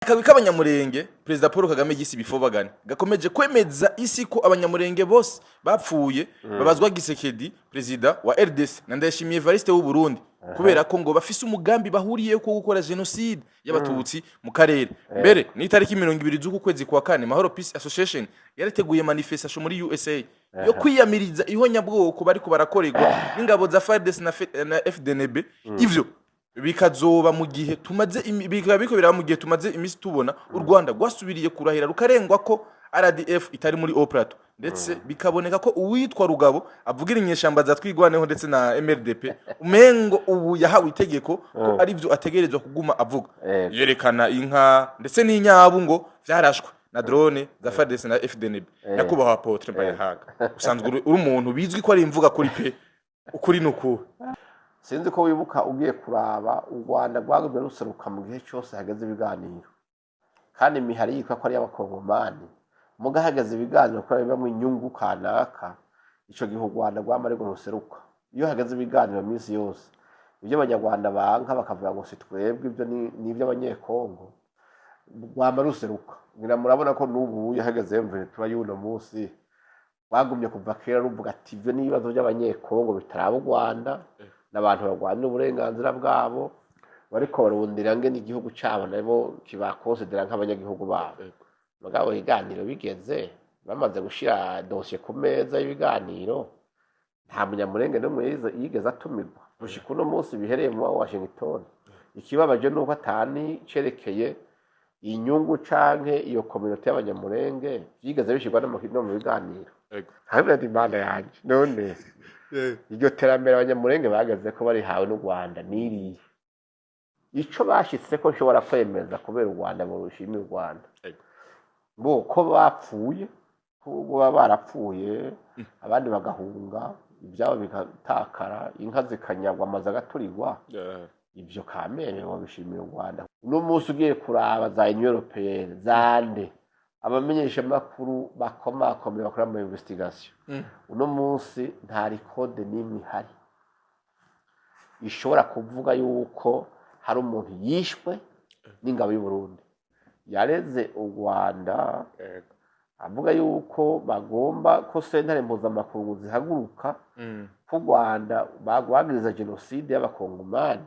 akabi k'abanyamurenge perezida Paul Kagame gisi bifobagane gakomeje kwemeza isi ko abanyamurenge bose bapfuye babazwa Gisekedi perezida wa RDC na Ndayishimiye Evariste w'u Burundi kubera ko ngo bafise umugambi bahuriye ko gukora genocide y'abatutsi mu karere mbere ni tariki 20 z'uku kwezi kwa kane Mahoro Peace Association yarateguye manifestation muri USA yo kwiyamiriza ihonyabwoko bariko barakorerwa n'ingabo za FARDC na FDNB ivyo bikazoba mu gihe tumaze biko biraba mu gihe tumaze imisi tubona u Rwanda gwasubiriye kurahira rukarengwa ko RDF itari muri Oprato ndetse bikaboneka ko uwitwa Rugabo avugira inyeshamba za twigwaneho ndetse na MRDP umengo ubu yahawe itegeko ko ari byo ategerezwa kuguma avuga yerekana inka ndetse n'inyabu ngo vyarashwe na drone za FARDC na FDNB nakubaho apotre Mbayahaga usanzwe uri umuntu bizwi ko ari imvuga kuri pe ukuri nuko sinzi ko wibuka ugiye kuraba u Rwanda rwagumye ruseruka mu gihe cyose hageze ibiganiro kandi imihari yitwa ko ari y'abakongomani mugahagaze ibiganiro ko biba mu nyungu kanaka ico gihe u Rwanda rwamare ruseruka iyo hageze ibiganiro minsi yose ibyo abanyarwanda banka bakavuga ngo sitwebwe ibyo ni ibyo abanyekongo rwamare ruseruka ngira murabona ko n'ubu yahagaze mvere tuba yuno munsi bagumye kuva kera ruvuga ati ibyo ni ibibazo by'abanyekongo bitaraba u Rwanda n'abantu bagwana uburenganzira bwabo bariko barundira nge n'igihugu cyabo nabo kibakonsidera nk'abanyagihugu babo mugabo iganiro bigeze bamaze gushira dossier ku meza y'ibiganiro nta munyamurenge n'umwe yigeze atumirwa gushika uno munsi bihereye mu Washington ikibabaje nuko atani cerekeye inyungu canke iyo community y'abanyamurenge yigeze bishirwa no mu biganiro hamwe n'imana yanje none iryo terambere abanyamurenge bageze ko bari hawe n'u Rwanda niriye ico bashitse ko nshobora kwemeza kubera u Rwanda mu rushimi u Rwanda bo ko bapfuye ko barapfuye abandi bagahunga ibyabo bikatakara inka zikanyagwa amazi agaturirwa ibyo kamere wabishimira u Rwanda uno munsi ugiye kuraba za Union Européenne zande abamenyesha makuru bakomakomeye bakora mu investigation uno munsi nta record n'imwe hari ishobora kuvuga yuko hari umuntu yishwe n'ingabo y'u Burundi yareze u Rwanda avuga yuko bagomba ko sentare mpuzamakungu zihaguruka ku Rwanda bagwagiriza genocide y'abakongomani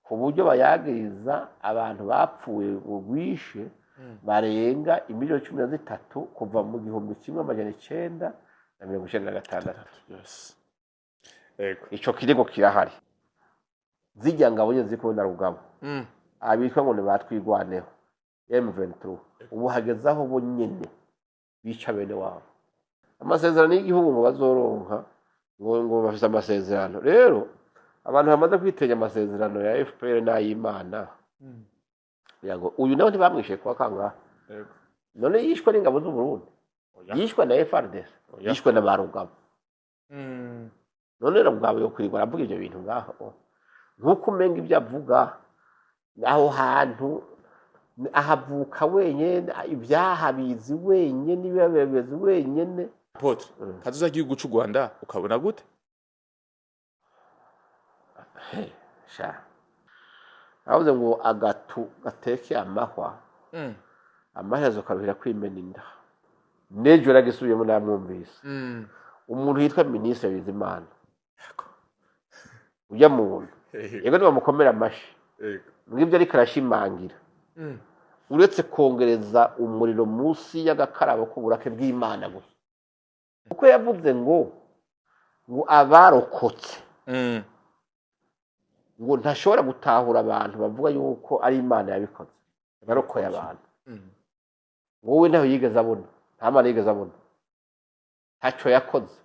ku buryo bayagiriza abantu bapfuye urwishe barenga imiliyoni 13 kuva mu 1996 ico kirego kirahari zijya ngabo nyeze zikunda Rugabo abitwa ngo ne batwigwaneho M23 ubu hagezaho bo nyene bica bene wabo amasezerano y'igihugu ngo bazoronka ngo bafise amasezerano rero abantu bamaze kwitenya amasezerano ya FPR n'ayimana yago uyu nawe ntibamwishe kwa kanga none yishwe n'ingabo z'u Burundi yishwe na FARDC yishwe na Barugabo none Rugabo yo kwirwa aravuga ibyo bintu ngaho nkuko umenga ibyo avuga aho hantu ahavuka wenyene ibyahabizi wenyene n'ibibabezi wenyene apotre kazuza gihugu cy'u Rwanda ukabona gute sha avuze ngo agatu gateke amahwa amaherezo kabira kwimena inda nejo ragisubiyemo namwumvise umuntu yitwa ministre Bizimana ujya muntu yego niba mukomera amashi mwibyo ariko arashimangira uretse kongereza umuriro munsi y'agakarabo k'uburake bw'Imana gusa uko yavuze ngo abarokotse ngo ntashobora gutahura abantu bavuga yuko ari Imana yabikoze barokoye abantu wowe naho yigeze abona nta Mana yigeze abona ntaco yakoze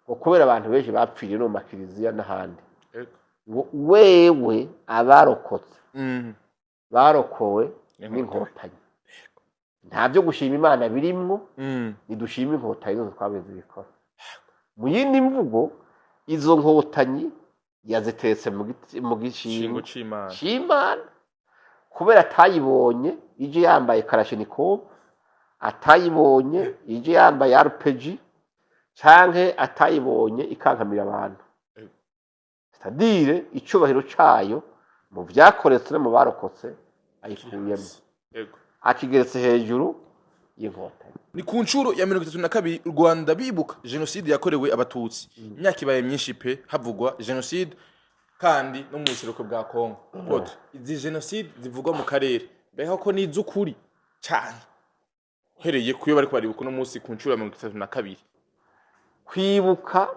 ngo kubera abantu benshi bapfiriye no makiriziya n'ahandi ngo wewe abarokotse barokowe n'inkotanyi nta byo gushima Imana birimwo nidushima inkotanyi zo twabeze bikora mu yindi mvugo izo nkotanyi yaziteretse mu gishingo c'Imana kubera atayibonye ije yambaye Kalashnikov atayibonye ije yambaye RPG canke atayibonye ikankamira abantu c'est-à-dire icubahiro cayo mu vyakoretse no mu barokotse ayikuyemo yego akigeretse hejuru y'inkotanyi. ni ku nshuro ya 32 u Rwanda bibuka genocide yakorewe abatutsi imyaka ibaye myinshi pe havugwa genocide kandi no mu buseruko bwa Kongo pote izi genocide zivugwa mu karere beho ko ni izukuri cyane hereye kuyo bari kwaribuka no munsi ku nshuro ya 32 kwibuka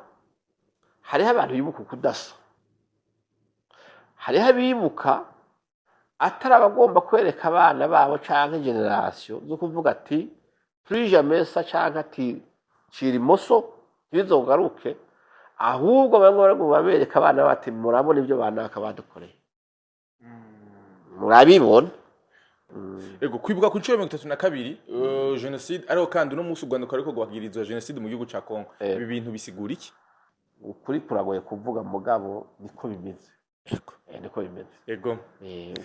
hariho abantu bibuka kudasa, hariho abibuka atari abagomba kwereka abana babo canke generation zo kuvuga ati plus jamais ça canke ati cira imoso ntibizogaruke, ahubwo bamwe babereka abana bati murabona ibyo banaka badukoreye murabibona. Ego kwibuka ku nshuro ya 32 genocide ariho kandi no munsi u Rwanda kariko gwagirizwa genocide mu gihugu ca Kongo ibi bintu bisigura iki? Ukuri kuragoye kuvuga mugabo niko bimeze. Niko bimeze. Ego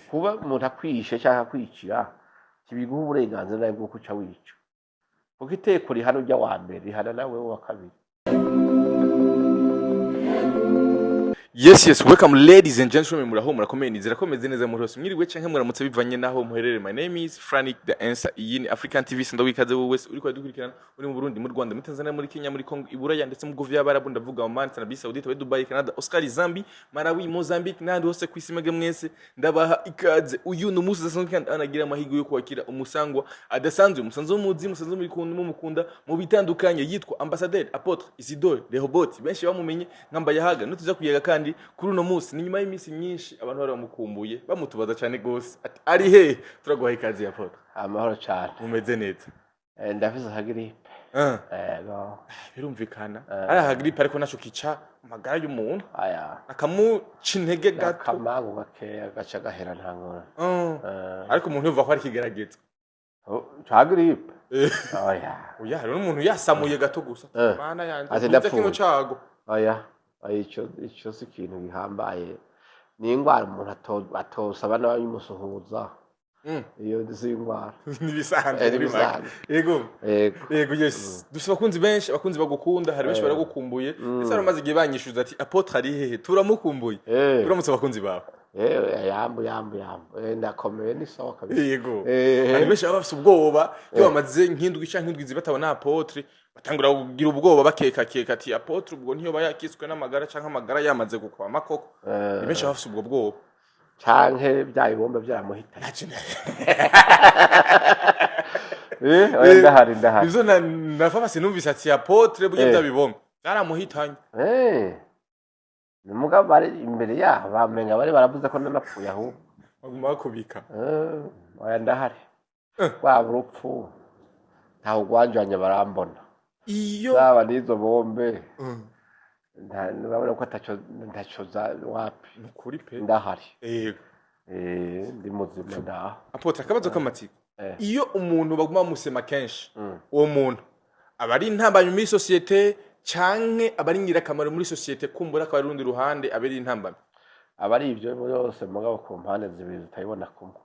kuba umuntu akwishe cyangwa kwicira kibiguha uburenganzira bwo kuca wica, kuko iteko rihano rya wa mbere rihana nawe wa kabiri. Yes, welcome ladies and gentlemen, muraho murakomeye nizera ko meze neza muri hose mwiriwe canke muramutse bivanye naho muherere. My name is Frank the Answer, iyi ni African TV ndo wikaze wowe wese uri kwadukurikirana uri mu Burundi, mu Rwanda, muri Tanzania, muri Kenya, muri Congo, Iburaya ndetse mu Govia y'Abarabu, ndavuga Oman, Arabie Saoudite, Dubai, Canada, Oscar, Zambie, Malawi, Mozambique n'ahandi hose kwisi mege mwese ndabaha ikaze. Uyu no musi dasanzwe kandi anagira amahigo yo kwakira umusangwa adasanzwe, umusanzo w'umuzi, umusanzo muri kuntu mu mukunda mu bitandukanye, yitwa Ambassadeur Apotre Isidore Rehoboth, benshi bamumenye nkamba yahaga nutuza kuyaga kandi kuri uno musi ni nyuma y'imisi myinshi abantu bari bamukumbuye bamutubaza cyane gose ati ari he turaguha ikaze ya Apotre. Amahoro cyane, umeze neza? Ndavize hagiripe. Ego birumvikana ari hagiripe ariko naco kica amagara y'umuntu akamuca intege gato akamangu gakeya gaca gahera ntangora. Ariko umuntu yumva ko ari kigerageza hagiripe. Oya rero umuntu yasamuye gato gusa mana yanje ati kino cago. Icyo si ikintu gihambaye, ni ingwara umuntu atosaba n'abayimusuhuza. Iyo disi ingwara nibisanzwe muri make. Yego yes dusaba kunzi benshi abakunzi bagukunda, hari benshi baragukumbuye ese aramaze igihe banyishuza ati Apotre ari hehe turamukumbuye turamutse abakunzi bawe. Yambu ndakomeye ni sawa kabisa. Yego hari benshi bafite ubwoba iyo bamaze nk'indwi canke indwi zibatabona Apotre batangura kugira ubwoba bakeka ati Apotre ubwo ntiyo bayakiswe n'amagara canke amagara yamaze gukwama koko. Ni benshi bafite ubwo bwoba canke byayibombe byaramuhita. Ndahari izo nafa sinumvise ati Apotre buje byabibombe byaramuhitanye. Nimugabo bari imbere yaho bamenga bari baravuze ko nanapfuye aho baguma kubika. Ndahari waba urupfu ntaho gwanjanye barambona iyo zaba nizo bombe ntabona ko ntaco za wapi kuri pe ndahari. Ndi muzima ndaho. Apotre akabazo k'amatsiko iyo umuntu baguma musema kenshi uwo muntu abari intambamyi muri societe canke abari ngirakamaro muri societe kumbura akaba rundi ruhande abari intambamyi abari ivyo byose mugabo ku mpande zibiri zitayibona kumwe.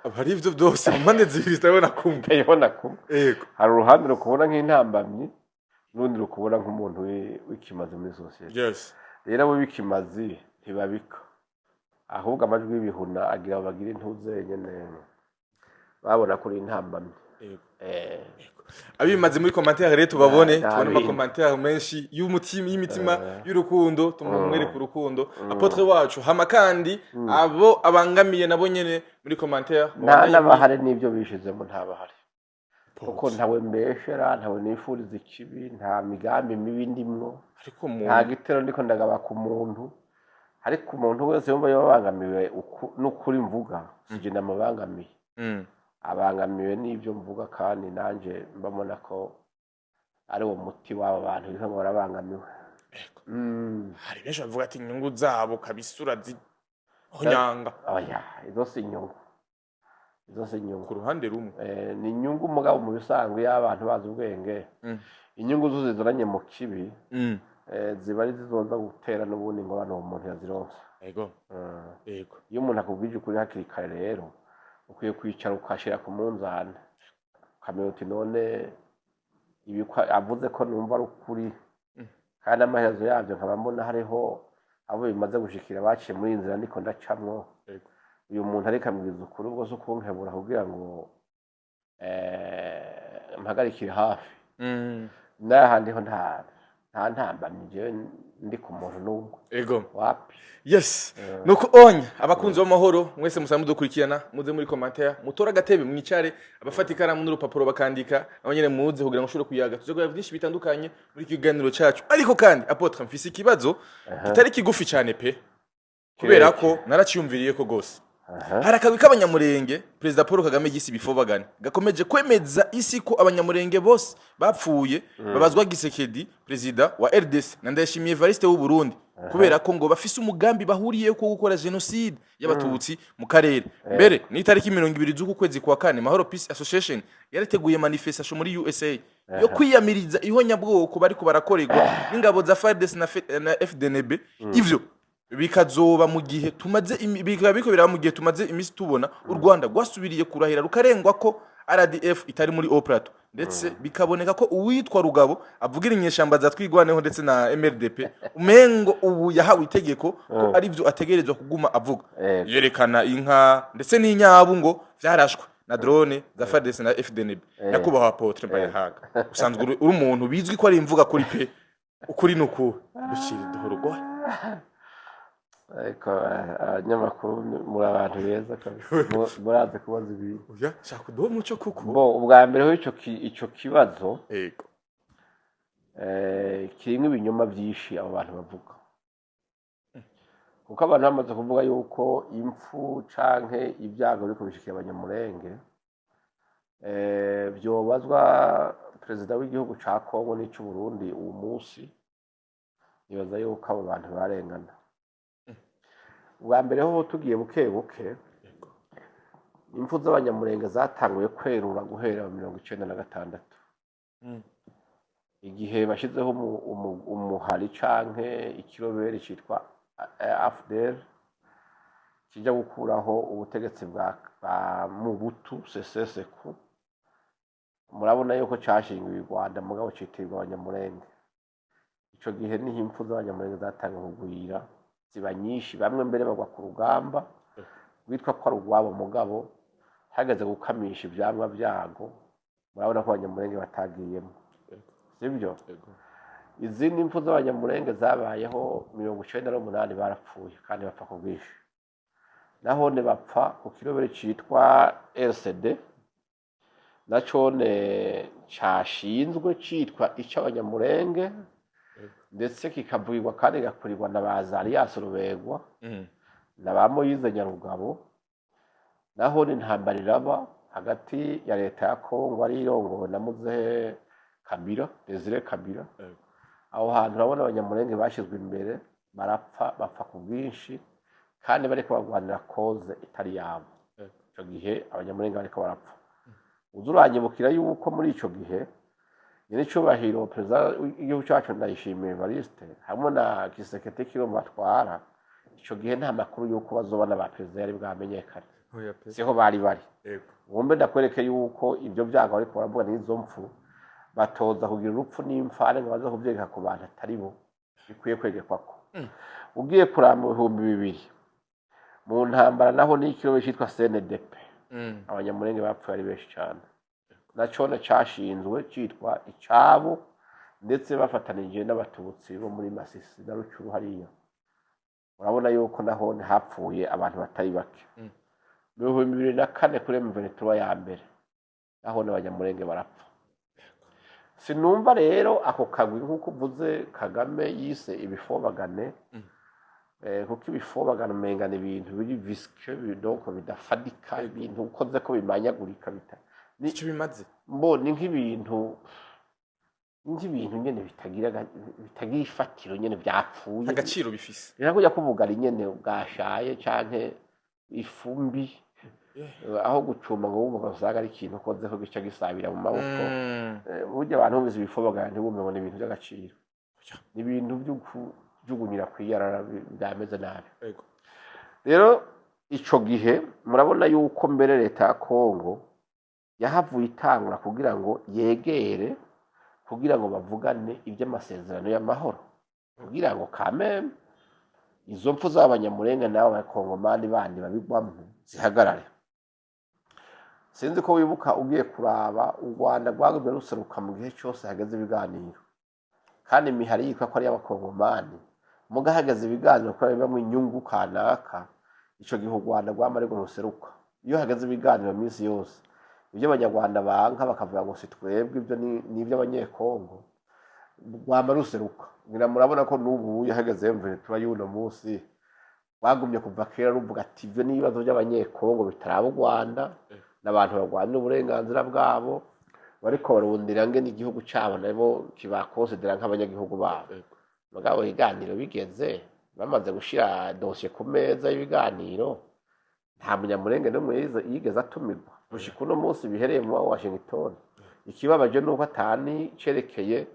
abari ivyo byose impande zibiri zitayibona kumwe tayibona kumwe. Yego hari uruhande rukubona nk'intambamyi n'undi rukubona nk'umuntu w'ikimazi muri societe. Yes rero abo bikimazi ntibabika ahubwo amajwi y'ibihuna agira bagira intuze nyene babona kuri intambamyi. Abimaze muri commentaire rero tubabone tubone ama commentaire menshi y'umutima y'imitima y'urukundo tumumwere ku rukundo Apotre wacu hama kandi abo abangamiye nabo nyene muri commentaire n'abahari n'ibyo bishizemo ntabahari kuko ntawe mbeshera ntawe nifuriza ikibi nta migambi mibi ndimwo ariko nta gitero ndiko ndagaba ku muntu ariko umuntu wese yumva yabangamiwe n'ukuri mvuga sije namubangamiye. Abangamiwe n'ibyo mvuga kandi nanje mbamona ko ari wo muti w'aba bantu biho ngo barabangamiwe. Hari benshi bavuga ati inyungu zabo kabisura honyanga. Izo si inyungu ku ruhande rumwe ni inyungu mugabo mu bisanzwe y'abantu bazi ubwenge. Inyungu zo zizoranye mu kibi ziba ari zizoza gutera n'ubundi ngo bano umuntu yazironsa. Yego iyo umuntu akubwije ukuri hakiri kare rero ukwiye kwicara ukashira ku munzane ukamenya uti none avuze ko numva ari ukuri kandi amaherezo yabyo nkaba mbona hariho abo bimaze gushikira baciye muri iyi nzira ndiko ndacamwo Yego. uyu muntu ariko ambwiza ukuri ubwo zo kunkebura kugira ngo mpagarikire hafi n'ahandi ho nta ntambamye jewe ndi ku muntu n'umwe Ego. wapi Yes. Nuko onya abakunzi b'amahoro mwese musa mudukurikirana muze muri commentaire mutora agatebe mwicare abafata ikaramu n'urupapuro bakandika abanyene muze kugira ngo ushobore kuyaga tuze kugira byinshi bitandukanye muri kiganiro cyacu ariko kandi apotre mfise ikibazo kitari kigufi cyane pe kubera ko naraciyumviriye ko gose hari akabi k'abanyamurenge Perezida Paul Kagame gisi bifobagane gakomeje kwemeza isi ko abanyamurenge bose bapfuye babazwa gisekedi Perezida wa RDC na Ndayishimiye Evariste w'u Burundi kubera ko ngo bafise umugambi bahuriye ko gukora genocide y'abatutsi mu karere mbere ni tariki 20 z'uku kwezi kwa kane Mahoro Peace Association yarateguye manifestation muri USA yo kwiyamiriza ihonyabwoko bariko barakorerwa n'ingabo za FARDC na FDNB ivyo bikazoba mu gihe tumaze bikabikobera mu gihe tumaze imisi tubona u Rwanda gwasubiriye kurahira rukarengwa ko RDF itari muri Oprato ndetse bikaboneka ko uwitwa Rugabo avugira inyeshamba za twigwaneho ndetse na MRDP umengo ubu yahawe itegeko ko ari byo ategerezwa kuguma avuga yerekana inka ndetse n'inyabu ngo vyarashwe na drone za FARDC na FDNB nakubaho apotre Mbayahaga usanzwe uri umuntu bizwi ko ari imvuga kuri pe ukuri nuko dushira duhorogwa ariko abanyamakuru muri abantu beza kabisa muraze kubaza ibintu oya shaka duho muco kuko bo ubwa mbere ho ico kibazo yego kirimwe ibinyoma byinshi abo bantu bavuga kuko abantu bamaze kuvuga yuko impfu canke ibyago biri kubishikira abanyamurenge byobazwa perezida w'igihugu ca Kongo n'ic'u Burundi uwo munsi nibaza yuko abo bantu barengana ubwa mbere ho tugiye buke buke impfu z'abanyamurenge zatanguye kwerura guhera mu 1996 igihe bashizeho umuhari canke ikirobere citwa AFDL kijya gukuraho ubutegetsi bwa Mobutu Sese Seko murabona yuko cashingiwe u Rwanda mugabo citirwa abanyamurenge ico gihe ni impfu z'abanyamurenge zatanguye kugwira ziba nyinshi bamwe mbere bagwa ku rugamba witwa ko ari urwabo mugabo hageze gukamisha ivyamwa vyago murabona ko abanyamurenge batagiyemo sibyo izindi impfu z'abanyamurenge zabayeho 98 barapfuye kandi bapfa ku bwinshi nahone bapfa ku kirobere citwa RCD nacone cashinzwe citwa icy'abanyamurenge ndetse kikavurirwa kandi gakurirwa na Bazarias Rubegwa na ba Moyize Nyarugabo naho n'intambara iraba hagati ya leta ya Kongo ari irongowe na Muzehe Kabila Desire Kabila aho hantu urabona abanyamurenge bashizwe imbere barapfa bapfa ku bwinshi kandi bariko bagwanira cause itari yabo ico gihe abanyamurenge bariko barapfa uzuranyibukira yuko muri ico gihe nyene cyubahiro perezida w'igihugu cyacu Ndayishimiye Evariste hamwe na Kisekete kiro batwara ico gihe nta makuru yuko bazobana ba perezida yari bwamenyekane siho bari wumve ndakwereke yuko ibyo byago ariko baravuga n'izo mpfu batoza kugira urupfu n'imfane ngo baze kuvyereka ku bantu atari bo bikwiye kwegekwako ugiye kuramba 2000 mu ntambara naho n'ikiro cyitwa CNDP abanyamurenge bapfuye ari benshi cyane nacone cashinzwe citwa icabo ndetse bafatanije n'abatutsi bo muri Masisi na Rucuru hariya urabona yuko naho hapfuye abantu batari bake 2004 kuri M23 ya mbere naho n'abanyamurenge barapfa sinumva rero ako kagwi nkuko uvuze Kagame yise ibifobagane kuko ibifobagane umengana ibintu biri visque bidoko bidafadika ibintu ukoze ko bimanyagurika bita nico bimaze mbone nk'ibintu nyene bitagira ifatiro nyene byapfuye agaciro bifise birakujya kuvuga ari nyene bwashaye canke ifumbi aho gucuma ngo wumva basaga ari ikintu koze ko gica gisabira mu maboko burya abantu bumvise ibifobagane ntibumwe ngo ibintu by'agaciro ni ibintu by'ugunyira kwiyarara byameze nabi rero ico gihe murabona yuko mbere leta ya Kongo yahavuye itangura kugira ngo yegere kugira ngo bavugane iby'amasezerano y'amahoro kugira ngo kameme izo mpfu z'abanyamurenge n'abo bakongomani bandi babigwamo zihagarare. Sinzi ko wibuka ugiye kuraba u Rwanda rwagumye ruseruka mu gihe cyose hageze ibiganiro, kandi imihari yitwa ko ari y'abakongomani muga hageze ibiganiro ko bibamo inyungu kanaka, ico gihe u Rwanda rwamare ruseruka. Iyo hageze ibiganiro minsi yose ibyo abanyarwanda banka bakavuga ngo si twebwe, ibyo ni iby'abanyekongo, rwama ruseruka. Ngira murabona ko n'ubu yahageze mvire tuba yuno munsi bagumye kuva kera ruvuga ati ibyo ni ibibazo by'abanyekongo bitaraba u Rwanda n'abantu barwanira uburenganzira bwabo, bariko barundira ngene igihugu cyabo nabo kibakonsidera nk'abanyagihugu babo. Mugabo ibiganiro bigeze bamaze gushira dosiye ku meza y'ibiganiro, nta munyamurenge n'umwe yigeze atumirwa gushika uno munsi bihereye mu Washington. Ikibabaje nuko atani cerekeye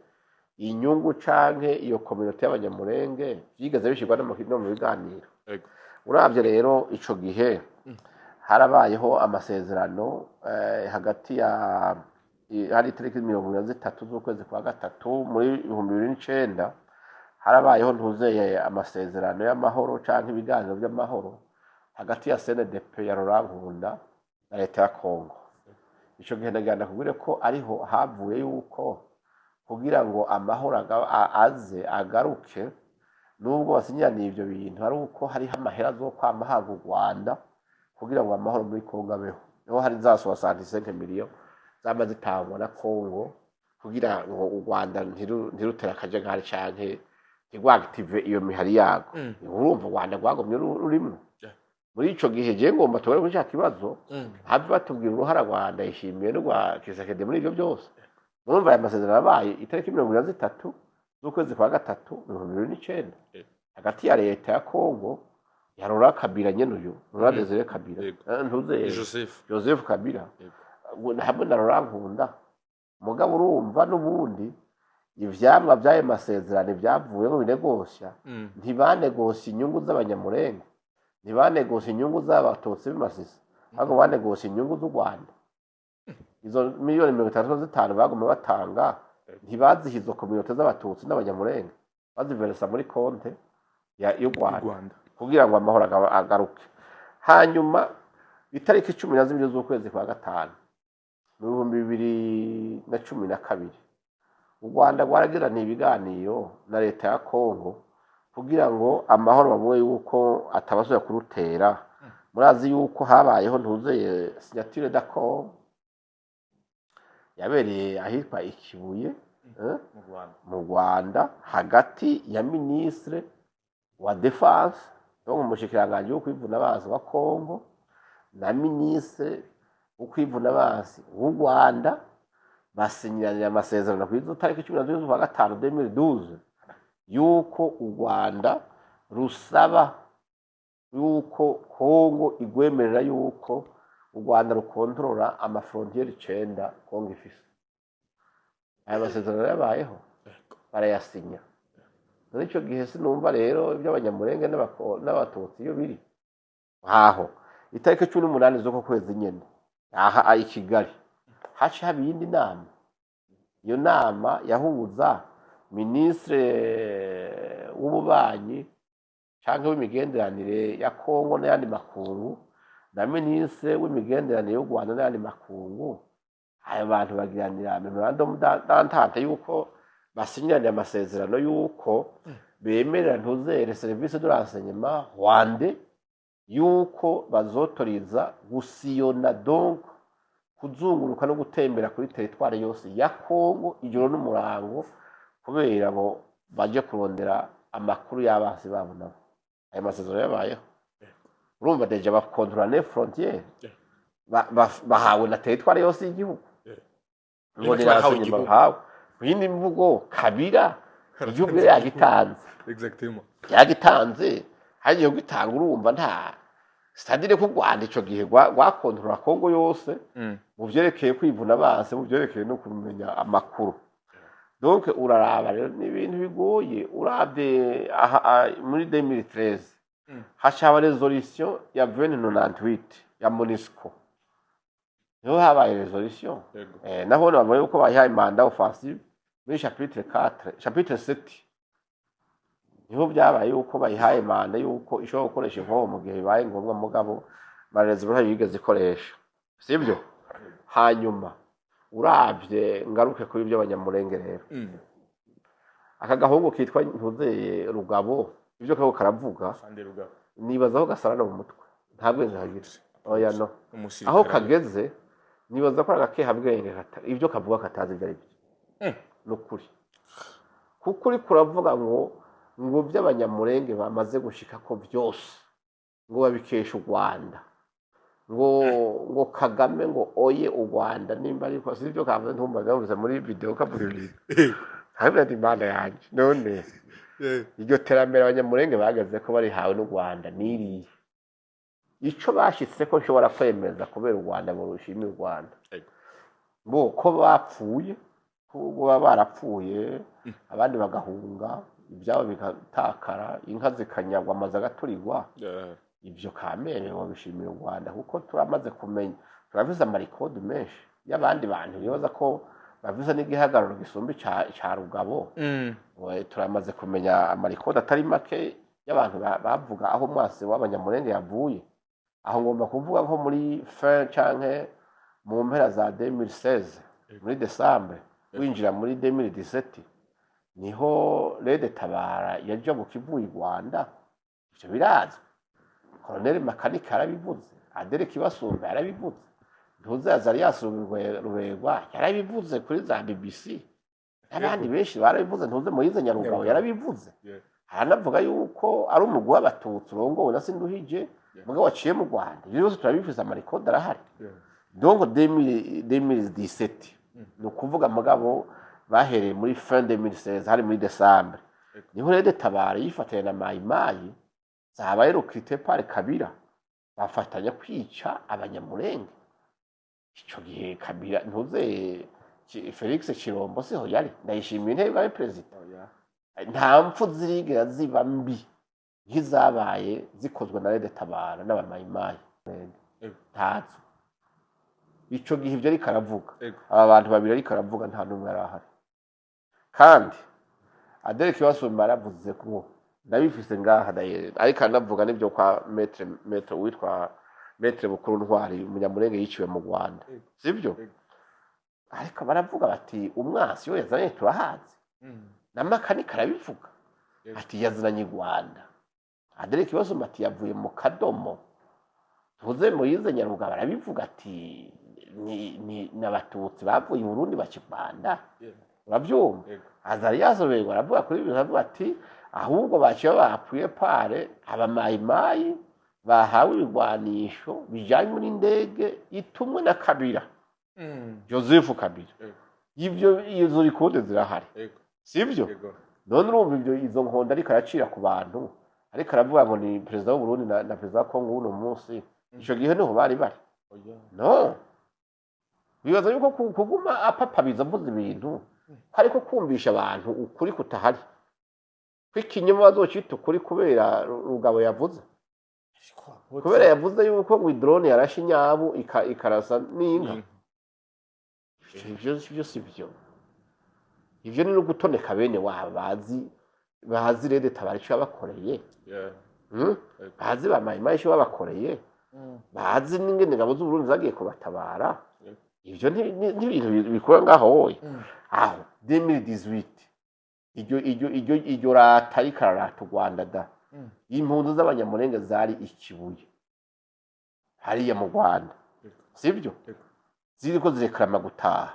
inyungu canke iyo community y'abanyamurenge yigeze bishirwa no mu biganiro. Uravye rero ico gihe harabayeho amasezerano hagati ya hari itariki 23 z'ukwezi kwa gatatu muri 2009 harabayeho ntuzeye amasezerano y'amahoro canke ibiganiro by'amahoro hagati ya CNDP ya Laurent Nkunda na leta ya Kongo. Ico gihe ndagenda kubwire ko ariho havuye yuko kugira ngo amahoro aze agaruke, nubwo basinyaniye ivyo bintu ari uko hari amahera zo kwamahaga u Rwanda kugira ngo amahoro muri Kongo abeho. Niho hari za 65 miliyoni zamaze zitangwa na Kongo kugira ngo u Rwanda ntirutera akajagari canke ntigwactive iyo mihari yago. Urumva u Rwanda rwagomye rurimo muri ico gihe. Je ngomba tubare muri cya kibazo hafi batubwira uruhara Rwanda yishimiye n'urwa Kisekedi muri ivyo byose. Urumva aya masezerano yabaye itariki 23 z'ukwezi kwa gatatu 2009 hagati ya leta ya Kongo ya Laurent Kabila nyene uyu Laurent Desire Kabila ntuze Joseph Kabila hamwe na Laurent Nkunda. Mugabo urumva n'ubundi ivyamwa by'ayo masezerano byavuye mu binegosya, ntibanegosya inyungu z'abanyamurenge, ntibanegosya inyungu z'abatutsi b'Imasisi, ahubwo banegosya inyungu z'u Rwanda. Izo miliyoni 35 bagomba batanga ntibazihizo community z'abatutsi n'abanyamurenge, baziveresa muri konte y'u Rwanda kugira ngo amahoro agaruke. Hanyuma itariki 12 z'ukwezi kwa gatanu mu 2012 u Rwanda rwaragirana ibiganiro na leta ya Kongo kugira ngo amahoro bavuye yuko atabasubira kurutera. Murazi yuko habayeho ntuzeye signature d'accord yabereye ahitwa Ikibuye mu Rwanda hagati ya ministre wa defense no umushikiranganje wo kwivuna abazi wa Kongo na ministre wo kwivuna abazi w'u Rwanda. Basinyiranye amasezerano ku itariki 12 z'ukwa gatanu 2012 yuko u Rwanda rusaba yuko Kongo igwemerera yuko u Rwanda rukontorora amafrontiere 9 Kongo ifise. Aya masezerano yabayeho barayasinya. Muri ico gihe sinumva rero iby'abanyamurenge n'abatutsi iyo biri aho itariki 18 z'uko kwezi nyene aha ai Kigali haci haba iyindi nama. Iyo nama yahuza ministre w'ububanyi canke w'imigenderanire ya Kongo n'ayandi makungu na ministre w'imigenderanire y'u Rwanda n'ayandi makungu. Aya bantu bagiranira memorandum d'entente yuko basinyanye amasezerano yuko bemerera ntuzere service de renseignement Rwanda yuko bazotoriza gusiyona donc kuzunguruka no gutembera kuri territoire yose ya Kongo ijoro n'umurango kubera ngo baje kurondera amakuru y'abasi babo nabo. Aya masezerano yabayeho. Urumva deja bakontrola les frontières bahawe na territoire yose y'igihugu. Ngo nirasenye bahawe yindi mvugo Kabila igihugu yagitanze exactement yagitanze hagiye gutanga. Urumva nta stadire ko Rwanda ico gihe rwakontrola Kongo yose mu vyerekeye kwivuna base, mu vyerekeye no kumenya amakuru. Donc uraraba rero ni ibintu bigoye. Uravye muri 2013 hashaba resolution ya 2098 ya MONUSCO. Niho habaye resolution naho bavuye uko bayihaye mandat offensive muri chapitre 4 chapitre 7 niho byabaye yuko bayihaye manda yuko ishobora gukoresha inkoho mu gihe bibaye ngombwa mugabo marezi bura yigeze ikoresha sibyo hanyuma uravye ngaruke kuri ibyo abanyamurenge rero aka gahungu kitwa ntuzeye Rugabo ibyo kako karavuga nibazaho gasarana mu mutwe ntabwo nzagira oya no aho kageze nibaza ko agakeha bwenge ibyo kavuga katazi ibyo ari byo nukuri kuko uri kuravuga ngo by'abanyamurenge bamaze gushika ko byose ngo babikesha u Rwanda ngo Kagame ngo oye u Rwanda nimba ariko si byo kavuze ntumbaza muri video kavuga ibintu habira dimanda yanje none iryo terambere abanyamurenge bagaze ko bari hawe n'u Rwanda niriye ico bashitse ko nshobora kwemeza kubera u Rwanda mu rushimi u Rwanda ngo ko bapfuye ko barapfuye abandi bagahunga ibyabo bikatakara inka zikanyagwa amazi agaturirwa ibyo kamere wabishimira u Rwanda kuko turamaze kumenya turavuze amarikode menshi y'abandi bantu bibaza ko bavuze n'igihagararo gisumba ca Rugabo turamaze kumenya amarikode atari make y'abantu bavuga aho mwase w'abanyamurenge yavuye aho ngomba kuvuga nko muri fin canke mu mpera za 2016 muri December winjira muri 2017 niho Rede Tabara yaje mu kivuye u Rwanda ivyo birazwi Colonel Makanika yarabivuze Adere Kibasumba yarabivuze Ntuzaza yasubirwe Rubegwa yarabivuze kuri za BBC abandi benshi barabivuze ntuze Moyize Nyarugabo yarabivuze hanavuga yuko ari umugwi w'abatutsi urongowe na Sinduhije mugabo waciye mu Rwanda ibyo byose turabivuze amarikode arahari donc 2017 no kuvuga mugabo bahereye muri fin 2016 hari muri December niho Rede Tabara yifatanye na Mayimayi zabaye rukite pare Kabira bafatanya kwica abanyamurenge ico gihe Kabira ntuze Felix Chirombo siho yari ndayishimiye intebe ya president nta mpfu zirigira ziba mbi nkizabaye zikozwe na Rede Tabara n'abamayimayi ntazo ico gihe ibyo ari karavuga aba bantu babiri ari karavuga nta numwe arahari kandi Adere Kibasumba yaravuze ko ndabifise ngaha ariko anavuga n'ibyo kwa metre witwa metre Bukuru Ntwari umunyamurenge yiciwe mu Rwanda sivyo ariko baravuga bati umwasi yo yazanye turahazi namakanika arabivuga ati yazananye u Rwanda Adere Kibasumba ati yavuye mu Kadomo tuze Moyize Nyarugabo arabivuga ati ni n'abatutsi bavuye i Burundi bakibanda urabyumva azari yasoberwa aravuga kuri ibyo aravuga ati ahubwo baciye bapfuye pare abamayimayi bahawe ibigwanisho bijanye n'indege itumwe na Kabira Joseph Kabira ivyo izo rikode zirahari sivyo none urumva ivyo izo nkonda ariko aracira ku bantu ariko aravuga ngo ni president w'u Burundi na president wa Kongo uno munsi ico gihe niho bari no bibaza yuko kuguma apapabiza mvuze ibintu ariko kumvisha abantu ukuri kutahari kwikinyuma bazocita ukuri kubera Rugabo yavuze kubera yavuze yuko ngo drone yarashe inyabu ikarasa n'inka ivyo sivyo ivyo ni no gutoneka bene wabo bazi Rede Tabara ico yabakoreye bazi bamayimayi ico babakoreye bazi n'ingene ngabo z'u Burundi zagiye kubatabara ivyo n'ibintu bikora ngaho aho 2018 iryo rata rikararata u Rwanda da impunzi z'abanyamurenge zari ikibuye hariya mu Rwanda sivyo ziriko zirekarama gutaha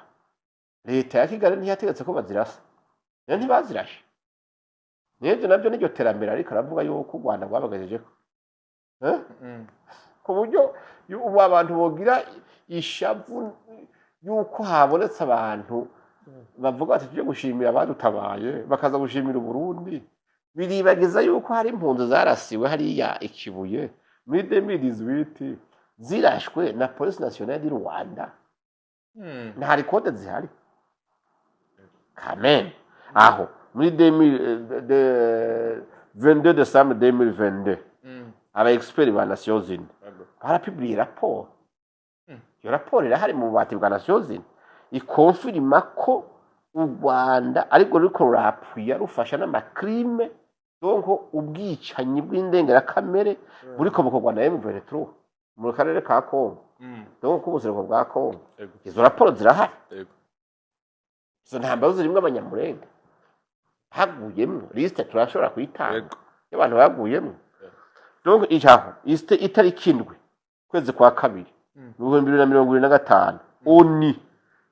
leta ya Kigali ntiyategetse ko bazirasa ntibazirashe n'ibyo nabyo n'iryo terambere ariko aravuga yuko u Rwanda rwabagajeje ku buryo ubu abantu bogira ishavu yuko habonetse abantu bavuga bati tujye gushimira abadutabaye bakaza gushimira Burundi biribagiza yuko hari impunzi zarasiwe hariya ikibuye muri 2018 zirashwe na Police Nationale y'u Rwanda nta rikode zihari kamen aho muri 22 December 2022 aba expert ba Nations Unies barapubliye raporo iyo raporo irahari mu bubati bwa Nations Unies ikonfirima ko u Rwanda ariko ruriko rurapfuye rufasha n'amakrime donc ubwicanyi bw'indengerakamere buriko bukorwa na M23 mu karere ka Kongo donc kubuseruko bwa Kongo izo raporo zirahari izo ntambaro zirimwo abanyamurenge haguyemwo liste turashobora kuyitanga y'abantu baguyemwo donc ijaho itariki indwi kwezi kwa kabiri 2025 oni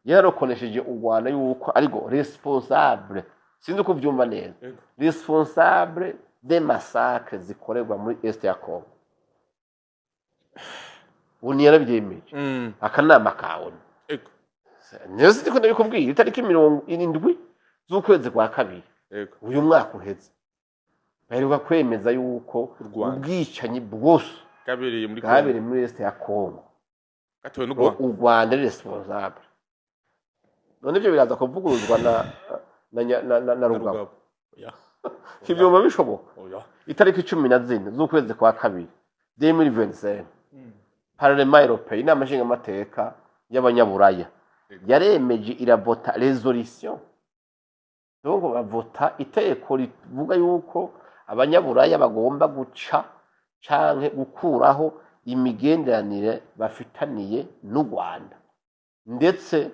yarakonesheje u Rwanda yuko ariko responsable sinzi uko byumva neza responsable des massacres zikorerwa muri Est ya Congo oni yarabyemeje akanama kawe neza ndiko ndabikubwiye itariki 70 z'ukwezi kwa kabiri uyu mwaka uheze baheruka kwemeza yuko ubwicanyi bwose kabiri muri Est ya Congo gatowe n'u u Rwanda ari responsable none ibyo biraza kuvuguruzwa na Rugabo ibyo biba bishoboka itariki 14 z'ukwezi kwa kabiri 2025 Parlement Européen inama nshingamateka y'abanyaburaya yaremeje iravota resolution donc bavota itegeko rivuga yuko abanyaburaya bagomba guca canke gukuraho imigenderanire bafitaniye n'u Rwanda ndetse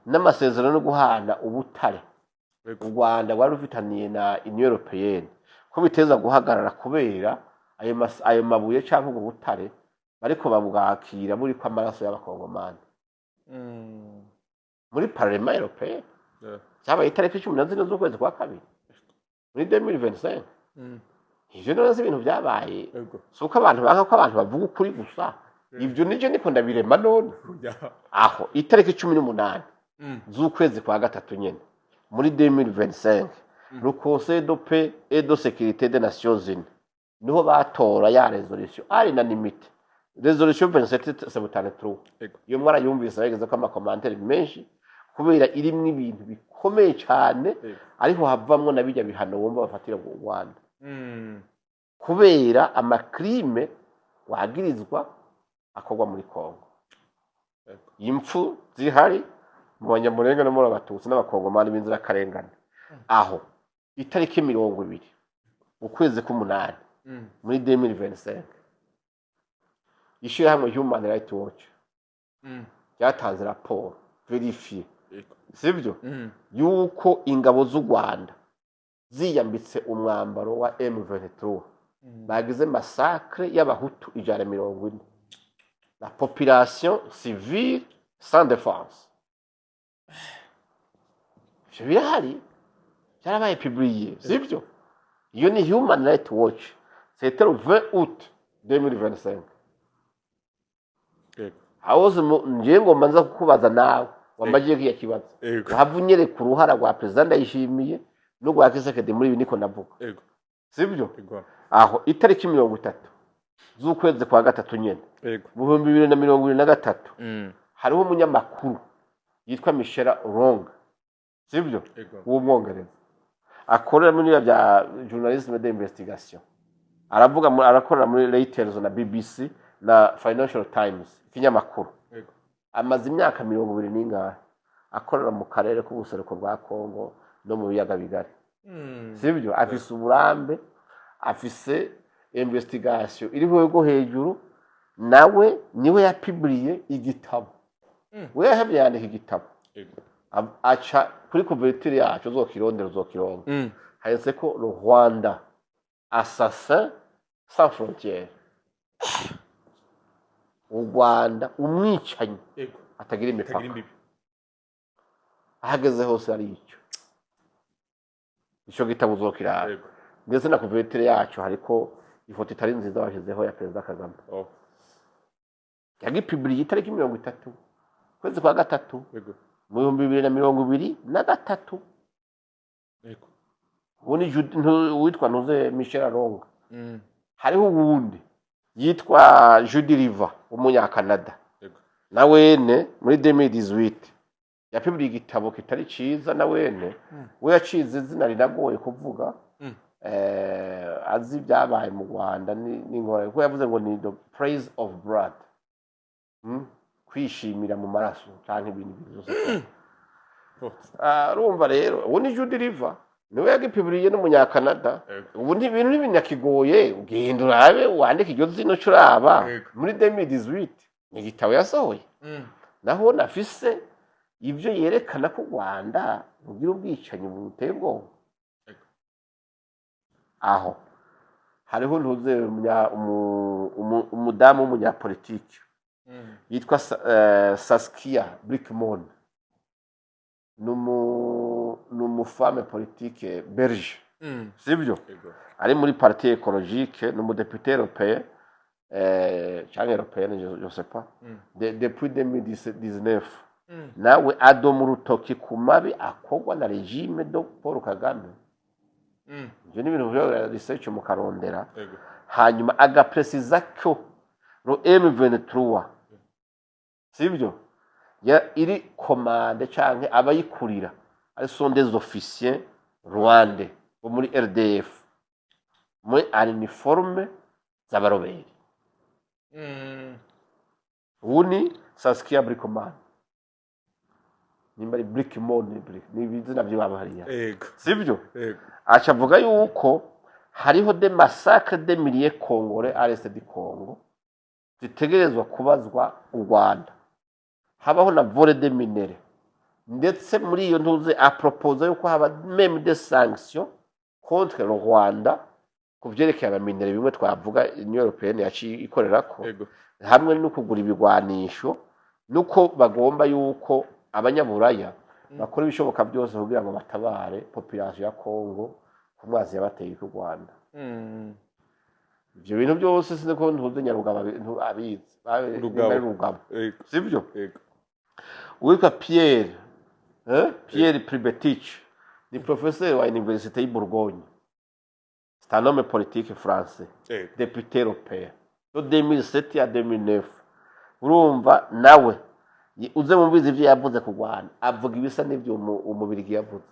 n'amasezerano no guhana ubutare u Rwanda rwari rufitaniye na Union Européenne ko biteza guhagarara kubera ayo mabuye canke ubwo butare bariko babwakira muri kwa maraso y'abakongomani muri Parlement Européen cyabaye itariki 14 z'ukwezi kwa kabiri muri 2025 ivyo none ibintu byabaye suko abantu banga ko abantu bavuga ukuri gusa ivyo nije niko ndabirema none aho itariki 18 z'ukwezi kwa gatatu nyene muri 2025 le Conseil de paix et de sécurité des Nations Unies niho batora ya resolution ari unanimité resolution 2773 iyo mwara yumvise bageze ko amakomantere menshi kubera irimwe ibintu bikomeye cyane ariko havamwe nabijya bihano wumva bafatira mu Rwanda kubera amakrime wagirizwa akorwa muri Kongo impfu zihari mu banyamurenga no muri abatutsi n'abakongomani b'inzira karengane aho itariki 20 ukwezi k'umunani muri 2025 ishirahamwe Human Rights Watch yatanze raporo verifie sibyo yuko ingabo z'u Rwanda ziyambitse umwambaro wa M23 bagize massacre y'abahutu 140 la population civile sans défense je birahari cyarabaye publié sibyo iyo ni Human Rights Watch c'était le 20 août 2025 hawoze ngiye ngo manza kukubaza nawe wambagiye kiya kibazo havunyere ku ruhara rwa president Ndayishimiye no rwa Kisekedi muri ibi niko navuga sibyo aho itariki 30 z'ukwezi kwa gatatu nyene mu 2023 hariho umunyamakuru yitwa Michel Wrong sibyo uwo mwongereza akorera muri bya journalisme d'investigation arakorera muri Reuters na BBC na Financial Times kinyamakuru amaze imyaka 20 n'ingahe akorera mu karere k'ubuseruko bwa Kongo no mu biyaga bigari sibyo afise uburambe afise investigation iri rwego hejuru nawe niwe yapibliye igitabo we yahavye yandika igitabo acha kuri couverture yacu uzokironga hayese ko le Rwanda assassin sans frontières u Rwanda umwicanyi atagira imipaka ahageze hose ari icyo gitabo uzokiraba ndetse na couverture yacu hariko ifoto itari nziza bashizeho ya President Kagame yagipibliye itariki 30 kwezi kwa gatatu mu 2023 uboni witwa ntuze Michel Ronga hariho ubundi yitwa Judy Riva umunyakanada na wene muri 2018 yapibliye igitabo kitari ciza na wene we yacize izina riragoye kuvuga azi byabaye mu Rwanda n'ingore ko yavuze ngo ni the praise of blood kwishimira mu maraso cyane ibintu byose urumva rero uwo ni Judy Riva niwe yagipiburiye n'umunyakanada ubu ibintu ntibinyakigoye ugenda urabe wandika iryo zino curaba muri 2018 ni igitabo yasohoye naho nafise ibyo yerekana ko Rwanda rugira ubwicanyi buteye ubwoba aho hariho ntuze umudamu w'umunyapolitiki yitwa Saskia Brickman n'umufame politique belge sibyo ari muri parti écologique n'umudepute européen cyangwa européen je sais pas depuis 2019 nawe adomu rutoki ku mabi akogwa na regime do Paul Kagame ibyo ni ibintu byo research mu karondera hanyuma agapresiza ko ro M23 sibyo ya iri commande canke abayikurira ari sont des officiers rwandais bo muri RDF muri uniforme z'abaroberi uni Saskia Brickman nimba ari Brickman ni bizina by'abahariya sibyo acavuga yuko hariho de massacre de milliers congolais à l'est du Congo zitegerezwa kubazwa u Rwanda habaho na vole de minere ndetse muri iyo ntuze a propose yuko haba même des sanctions contre le Rwanda kuvyerekeye abaminere bimwe twavuga Union Européenne yaci ikorera ko hamwe no kugura ibigwanisho nuko bagomba yuko abanyaburaya bakora ibishoboka byose kugira ngo batabare population ya Congo ku mwazi yabateye ku Rwanda ibyo bintu byose sinzi ko ntuze Nyarugaba abizi Rugabo sibyo witwa Pierre Pribetich ni professeur wa Université de Bourgogne c'est un homme politique français député européen de 2007 à 2009 urumva nawe uze mu bizi byo yavuze ku Rwanda avuga ibisa n'ibyo umubirigi yavuze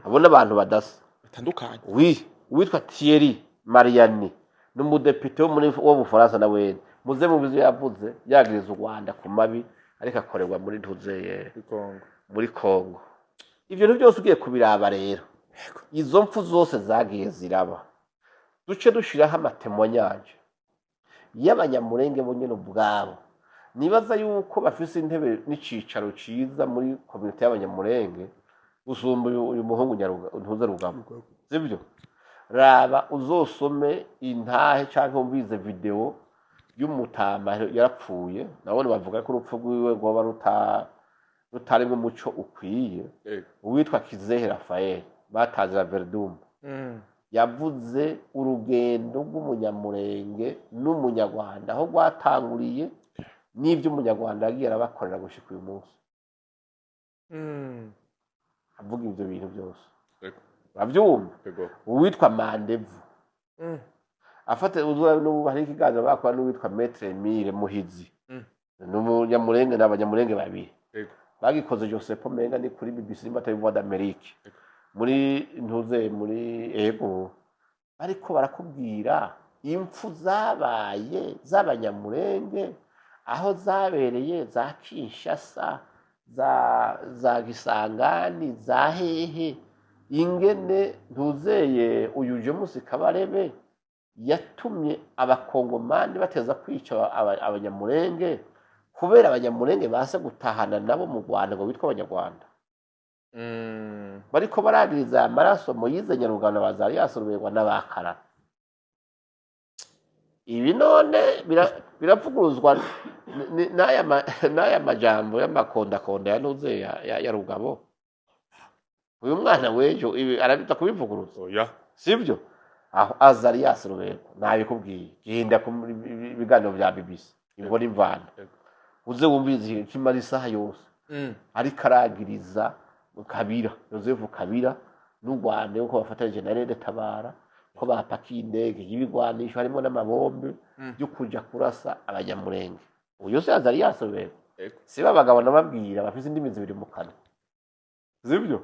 abona abantu badasa batandukanye witwa Thierry Mariani n'umudepite wo mu Faransa nawe muze mu bizi yavuze yagiriza u Rwanda ku mabi ariko akorerwa muri ntuzeye muri Congo ibyo bintu byose ugiye kubiraba rero izo mpfu zose zagiye ziraba duce dushiraho amatemonyage y'abanyamurenge bo nyene ubwabo nibaza yuko bafise intebe n'icicaro ciza muri community y'abanyamurenge usumba uyu muhungu ntuze Rugabo sibyo raba uzosome intahe canke umbize video y'umutama yarapfuye nabone bavuga ko urupfu rwiwe rwoba rutarimwe umuco ukwiye uwitwa Kizehe Raphael batazira Verdum yavuze urugendo rw'umunyamurenge n'umunyarwanda aho rwatanguriye n'ibyo umunyarwanda yagiye arabakorera gushika uyu munsi avuga ibyo bintu byose bavyumva uwitwa Mandevu afate uzura n'ubu hari ikiganiro bakora n'uwitwa Maître Emile Muhizi n'umunyamurenge n'abanyamurenge babiri bagikoze Joseph Menga ni kuri BBC n'Imbatari Voix d'Amérique muri ntuze muri ego ariko barakubwira impfu zabaye z'abanyamurenge aho zabereye za Kinshasa za Gisangani za hehe ingene ntuzeye uyu James Kabarebe yatumye abakongomani bateza kwica abanyamurenge kubera abanyamurenge base gutahana nabo mu Rwanda ngo bitwa abanyarwanda bariko baragiriza amaraso Moyize Nyarugano bazari yasoruberwa n'abakara ibi none biravuguruzwa n'aya majambo y'amakondakonda ya ntuze ya Rugabo uyu mwana wejo ibi arabita kubivuguruza sibyo aho Azarias Ruberwa nabikubwiye genda ku biganiro bya BBC imbona imvana uze wumvize kimara isaha yose ariko aragiriza Kabira Joseph Kabira n'u Rwanda uko bafatanyije na Rede Tabara ko bapakiye indege y'ibigwanisho harimo n'amabombe yo kuja kurasa abanyamurenge uyu se Azarias Ruberwa siba abagabo nababwira bafite indimi zibiri mu kanwa zibyo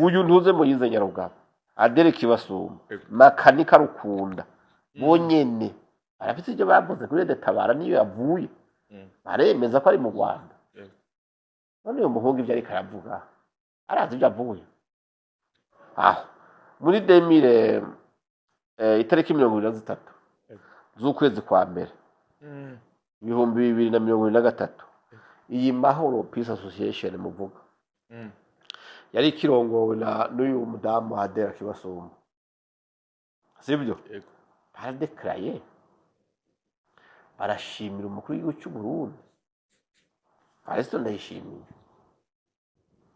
uyu ntuze Moyize Nyarugabo Adere Kibasumba Makanika Rukunda bonyene arafite ibyo bavuze kuri Rede Tabara niyo yavuye baremeza ko ari mu Rwanda none uyu muhungu ibyo ariko aravuga arazi ibyo avuye aho muri 2000 itariki 23 z'ukwezi kwa mbere 2023 iyi Mahoro Peace Association muvuga yari kirongowe na n'uyu mudamu Adela Kibasumba sibyo baradeclaye barashimira umukuru w'igihugu cy'u Burundi Ariko ndayishimiye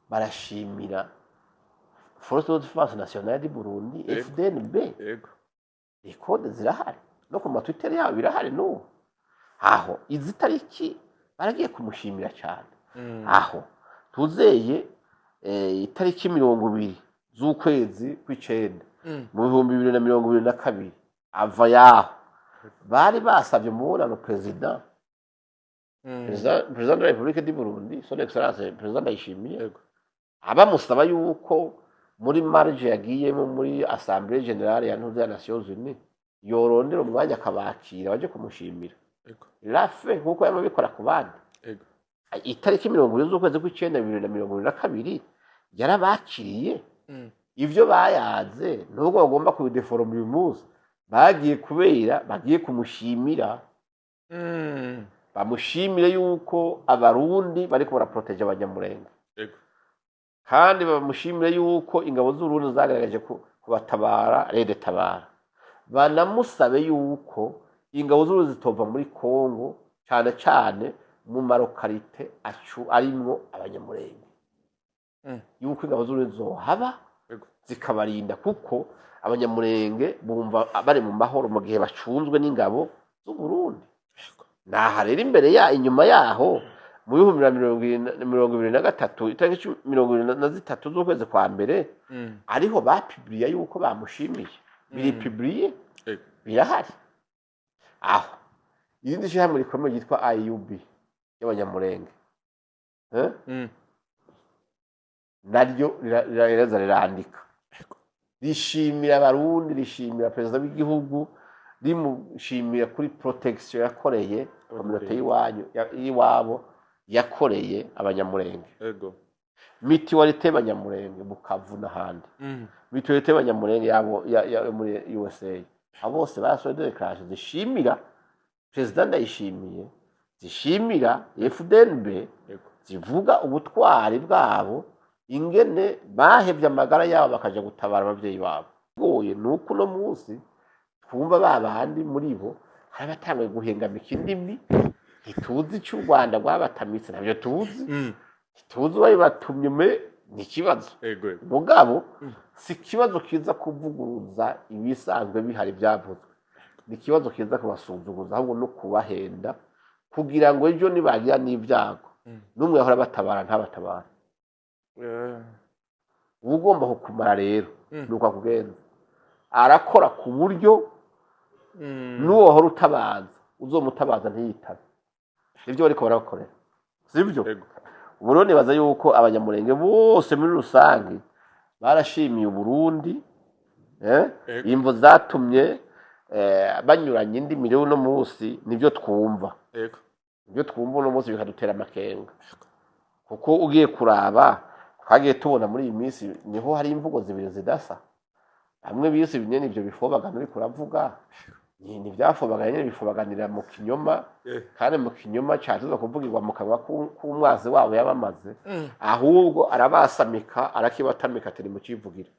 barashimira Force de Défense Nationale du Burundi FDNB ikode zirahari no ku matwitter yabo birahari no aho izi tariki baragiye kumushimira cyane aho tuzeye itariki 20 z'ukwezi kw'icenda mu 2022 ava yaho bari basavye mubonano president de la République du Burundi son excellence president Ndayishimiye abamusaba yuko muri marge yagiyemo muri Assemblée Générale ya Nations Unies yorondera umwanya akabakira baje kumushimira lafe nkuko yamabikora ku bandi itariki 20 z'ukwezi kw'icenda 2022 yarabakiriye ivyo bayaze nubwo bagomba kubideforoma uyu munsi bagiye kubera bagiye kumushimira bamushimire yuko abarundi bariko baraproteje abanyamurenge kandi bamushimire yuko ingabo z'Urundi zagaragaje kubatabara rede tabara banamusabe yuko ingabo z'Urundi zitova muri Kongo cyane cyane mu marokalite arimwo abanyamurenge yuko ingabo z'Urundi zohaba zikabarinda kuko abanyamurenge bumva bari mu mahoro mu gihe bacunzwe n'ingabo z'u Burundi naha rero imbere inyuma yaho mu 2023 itariki 2023 z'ukwezi kwa mbere ariho bapibliye yuko bamushimiye biri pibliye birahari aho irindi shyirahamwe rikomeye ryitwa IUB y'abanyamurenge naryo rirandika rishimira abarundi rishimira perezida w'igihugu rimushimira kuri protection yakoreye communauté y'iwabo yakoreye abanyamurenge mitiwalite y'abanyamurenge Bukavu n'ahandi mitiwalite y'abanyamurenge yabo muri USA abo bose basohoye declaration zishimira perezida Ndayishimiye zishimira FDNB zivuga ubutwari bwabo ingene bahevye amagara yabo bakaja gutabara abavyeyi babo goye nuko no munsi twumva babandi muri bo hari abatangwe guhengamika indimi ntituzi cy'u Rwanda rwabatamitse nabyo tuzi tuzi bari batumye ni kibazo mugabo si kibazo kiza kuvuguruza ibisanzwe bihari byavuzwe ni kibazo kiza kubasuzuguza ahubwo no kubahenda kugira ngo ejo nibagira n'ibyago numwe yahora batabara ntabatabara ugomba kukumara rero nuko akugenza arakora ku buryo nuwo hora utabaza uzomutabaza ntiyitabe ivyo bariko barakorera sibyo Burundi baza yuko abanyamurenge bose muri rusangi barashimiye Burundi imvo zatumye banyuranye indi mireo no munsi nivyo twumva nivyo twumva no munsi bikadutera amakenga kuko ugiye kuraba twagiye tubona muri iyi minsi niho hari imvugo zibiri zidasa hamwe bise binyene ivyo bifobagana uri kuravuga ni byafobaga nyene bifobaganira mu kinyoma kandi mu kinyoma cyatuza kuvugirwa mu kanwa k'umwazi wabo yabamaze ahubwo arabasamika arakibatamika atari mu kivugira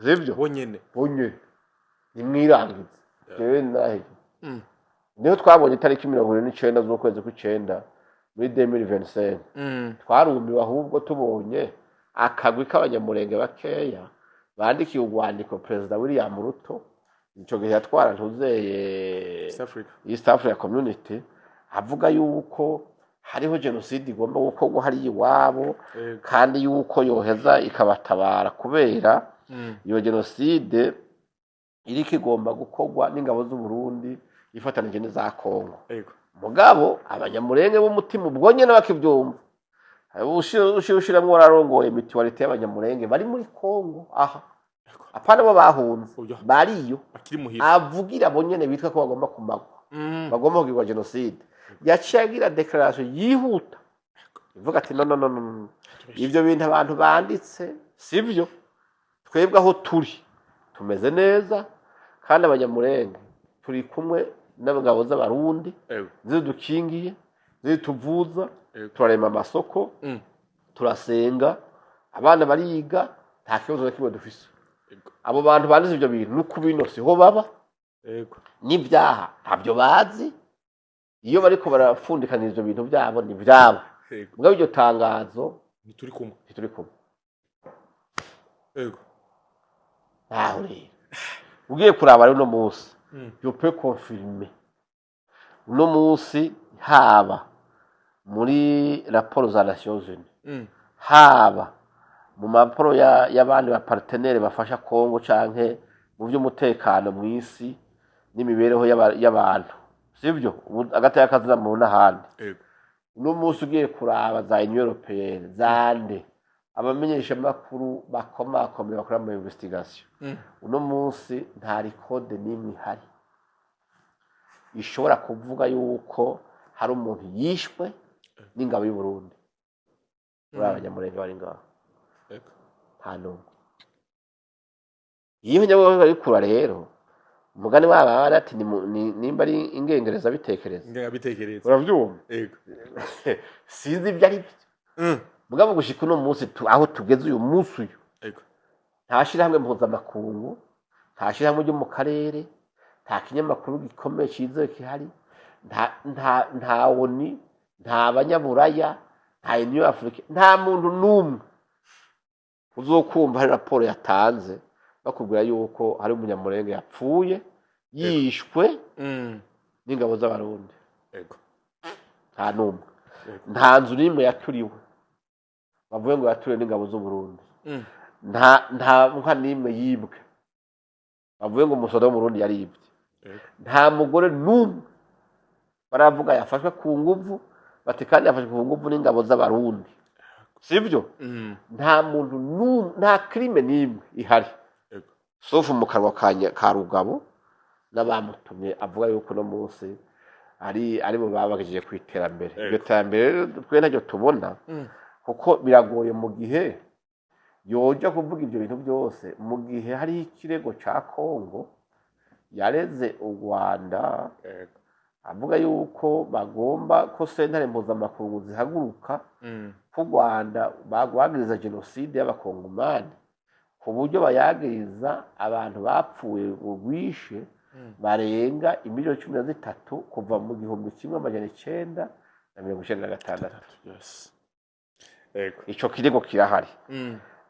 zivyo bonyene nimwirangize jewe nahe niho twabonye itariki 29 z'ukwezi kw'icenda muri 2025 twarumiwe ahubwo tubonye akagwi k'abanyamurenge bakeya bandikiye urwandiko perezida William Ruto ico gihe yatwara ntuzeye East Africa Community avuga yuko hariho genocide igomba gukorwa hari iwabo kandi yuko yoheza ikabatabara kubera iyo genocide iri kigomba gukorwa n'ingabo z'u Burundi ifatanije n'iza Kongo mugabo abanyamurenge b'umutima ubwonye n'abakivyumva ushiramwo wararongoye mitiwalite y'abanyamurenge bari muri Kongo aha apana bo bahunze bariyo avugira bonyene bitwa ko bagomba kumagwa bagomba kugirwa genocide yaciyagira declaration yihuta ivuga ati no ivyo bintu abantu banditse sivyo twebwe aho turi tumeze neza kandi abanyamurenge turi kumwe n'abagabo z'abarundi zidukingiye zituvuza turarema amasoko turasenga abana bariga nta kibazo na kimwe dufise abo bantu bandize ibyo bintu no kubino siho baba n'ibyaha ntabyo bazi iyo bariko barafundikana ivyo bintu byabo ni byabo mugabo iryo tangazo ntituri kumwe aho rero ugiye kuraba rero no munsi je peux confirmer uno munsi haba muri raporo za Nations Unies haba mu maporo y'abandi ba partenaire bafasha Kongo canke mu by'umutekano mu isi n'imibereho y'abantu sivyo agataya kazira mu nahandi uno munsi ugiye kuraba za Union Européenne zande abamenyesha makuru bakomakomeye bakora mu investigation uno munsi nta record n'imwe hari ishobora kuvuga yuko hari umuntu yishwe n'ingabo y'u Burundi muri abanyamurenge bari ngaho nta n'umwe iyo nyabo bari kura rero umugani waba ati nimba ari ingengereza bitekereza uravyumva sinzi ibyo ari byo mugabo gushika uno munsi aho tugeze uyu munsi uyu ntashira hamwe mpuzamakungu ntashira hamwe ryo mu karere nta kinyamakuru gikomeye cizewe kihari nta ONU nta banyaburaya nta Union Afrique nta muntu n'umwe uzokumva hari raporo yatanze bakubwira yuko hari umunyamurenge yapfuye yishwe n'ingabo z'abarundi nta n'umwe nta nzu n'imwe yaturiwe bavuye ngo yaturiwe n'ingabo z'Uburundi nta nka n'imwe yibwe bavuye ngo umusoda w'Umurundi yaribwe nta mugore n'umwe baravuga yafashwe ku nguvu bati kandi yafashwe ku nguvu n'ingabo z'abarundi sivyo nta muntu nta crime n'imwe ihari sofu mu kanwa ka Rugabo n'abamutumye avuga yuko no munsi ari mu babagije kwiterambere iryo terambere twe ntacyo tubona kuko biragoye mu gihe yoja kuvuga ibyo bintu byose mu gihe hari ikirego ca Kongo yareze u Rwanda avuga yuko bagomba ko sentare mpuzamakungu zihaguruka ku Rwanda bagwagiriza jenoside y'abakongomani ku buryo bayagiriza abantu bapfuye urwishe barenga imiliyoni 13 kuva mu 1996 ico kirego kirahari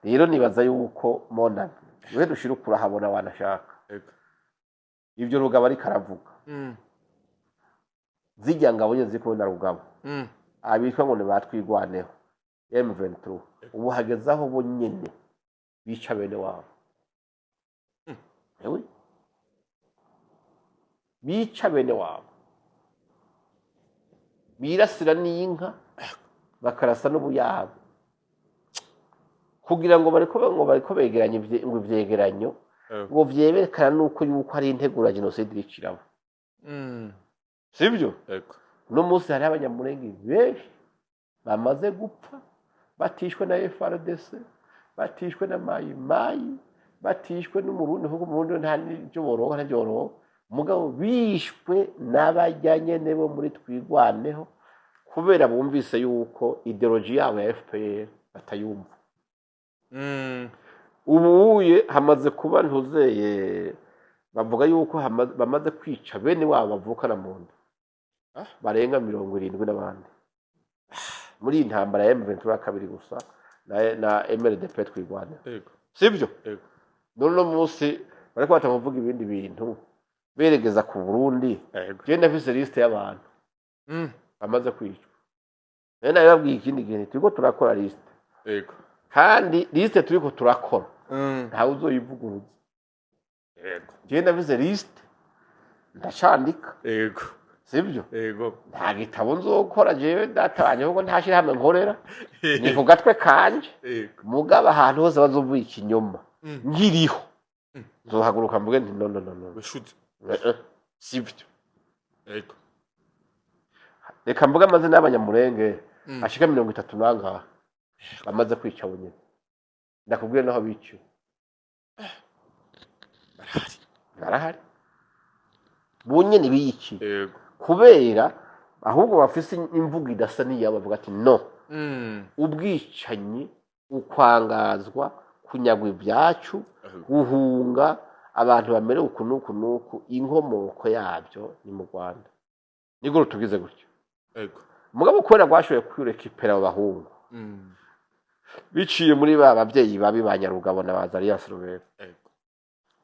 rero nibaza yuko mona we dushira ukurahabona wanashaka ivyo Rugabo ari karavuga zijya ngabo nyeze ko na Rugabo abitwa ngo ne batwigwaneho M23 ubu hagezaho bo nyene bica bene wabo ewe bica bene wabo birasira n'inka bakarasa n'ubuyabo kugira ngo bariko begeranye ngo ivyegeranyo ngo vyeberekana nuko yuko ari integura genocide bicirabo sivyo no munsi hari abanyamurenge benshi bamaze gupfa batishwe na FRDC batishwe na mayi batishwe n'umurundi kuko umurundi nta n'ibyo boronka nta byoroha mugabo bishwe n'abajyanye nebo muri twigwaneho kubera bumvise yuko ideology yabo ya FPR batayumva ubuye hamaze kuba ntuzeye bavuga yuko bamaze kwica bene wabo bavukana mu nda barenga 70 n'abandi muri intambara ya M23 kabiri gusa na MLDP twigwana sivyo none munsi bariko batavuga ibindi bintu beregeza ku Burundi je ndafise liste y'abantu bamaze kwicwa nene yababwiye ikindi gihe turiko turakora liste kandi liste turiko turakora nta uzoyivuguruza je ndafise liste ndacandika sivyo nta gitabo nzokora jewe databanye kuko ntashira hamwe nkorera ni ku gatwe kanje mugaba ahantu hose bazovuga ikinyoma ngiriho nzohaguruka mvuge nti no bashutse sivyo reka mvuga amazina y'abanyamurenge ashika 30 nangaha bamaze kwica bunyene ndakubwira naho biciwe arahari bunyene biyiki yego kubera ahubwo bafise imvugo idasa niyabo bavuga ati no ubwicanyi ukwangazwa kunyagwa ibyacu guhunga abantu bamerewe uku inkomoko yabyo ni mu Rwanda nigoro tugize gutyo yego mugabo kwera gwashoye kwireka ipera abahungu biciye muri ba bavyeyi babi banyarugabo na Bazarias Rubera yego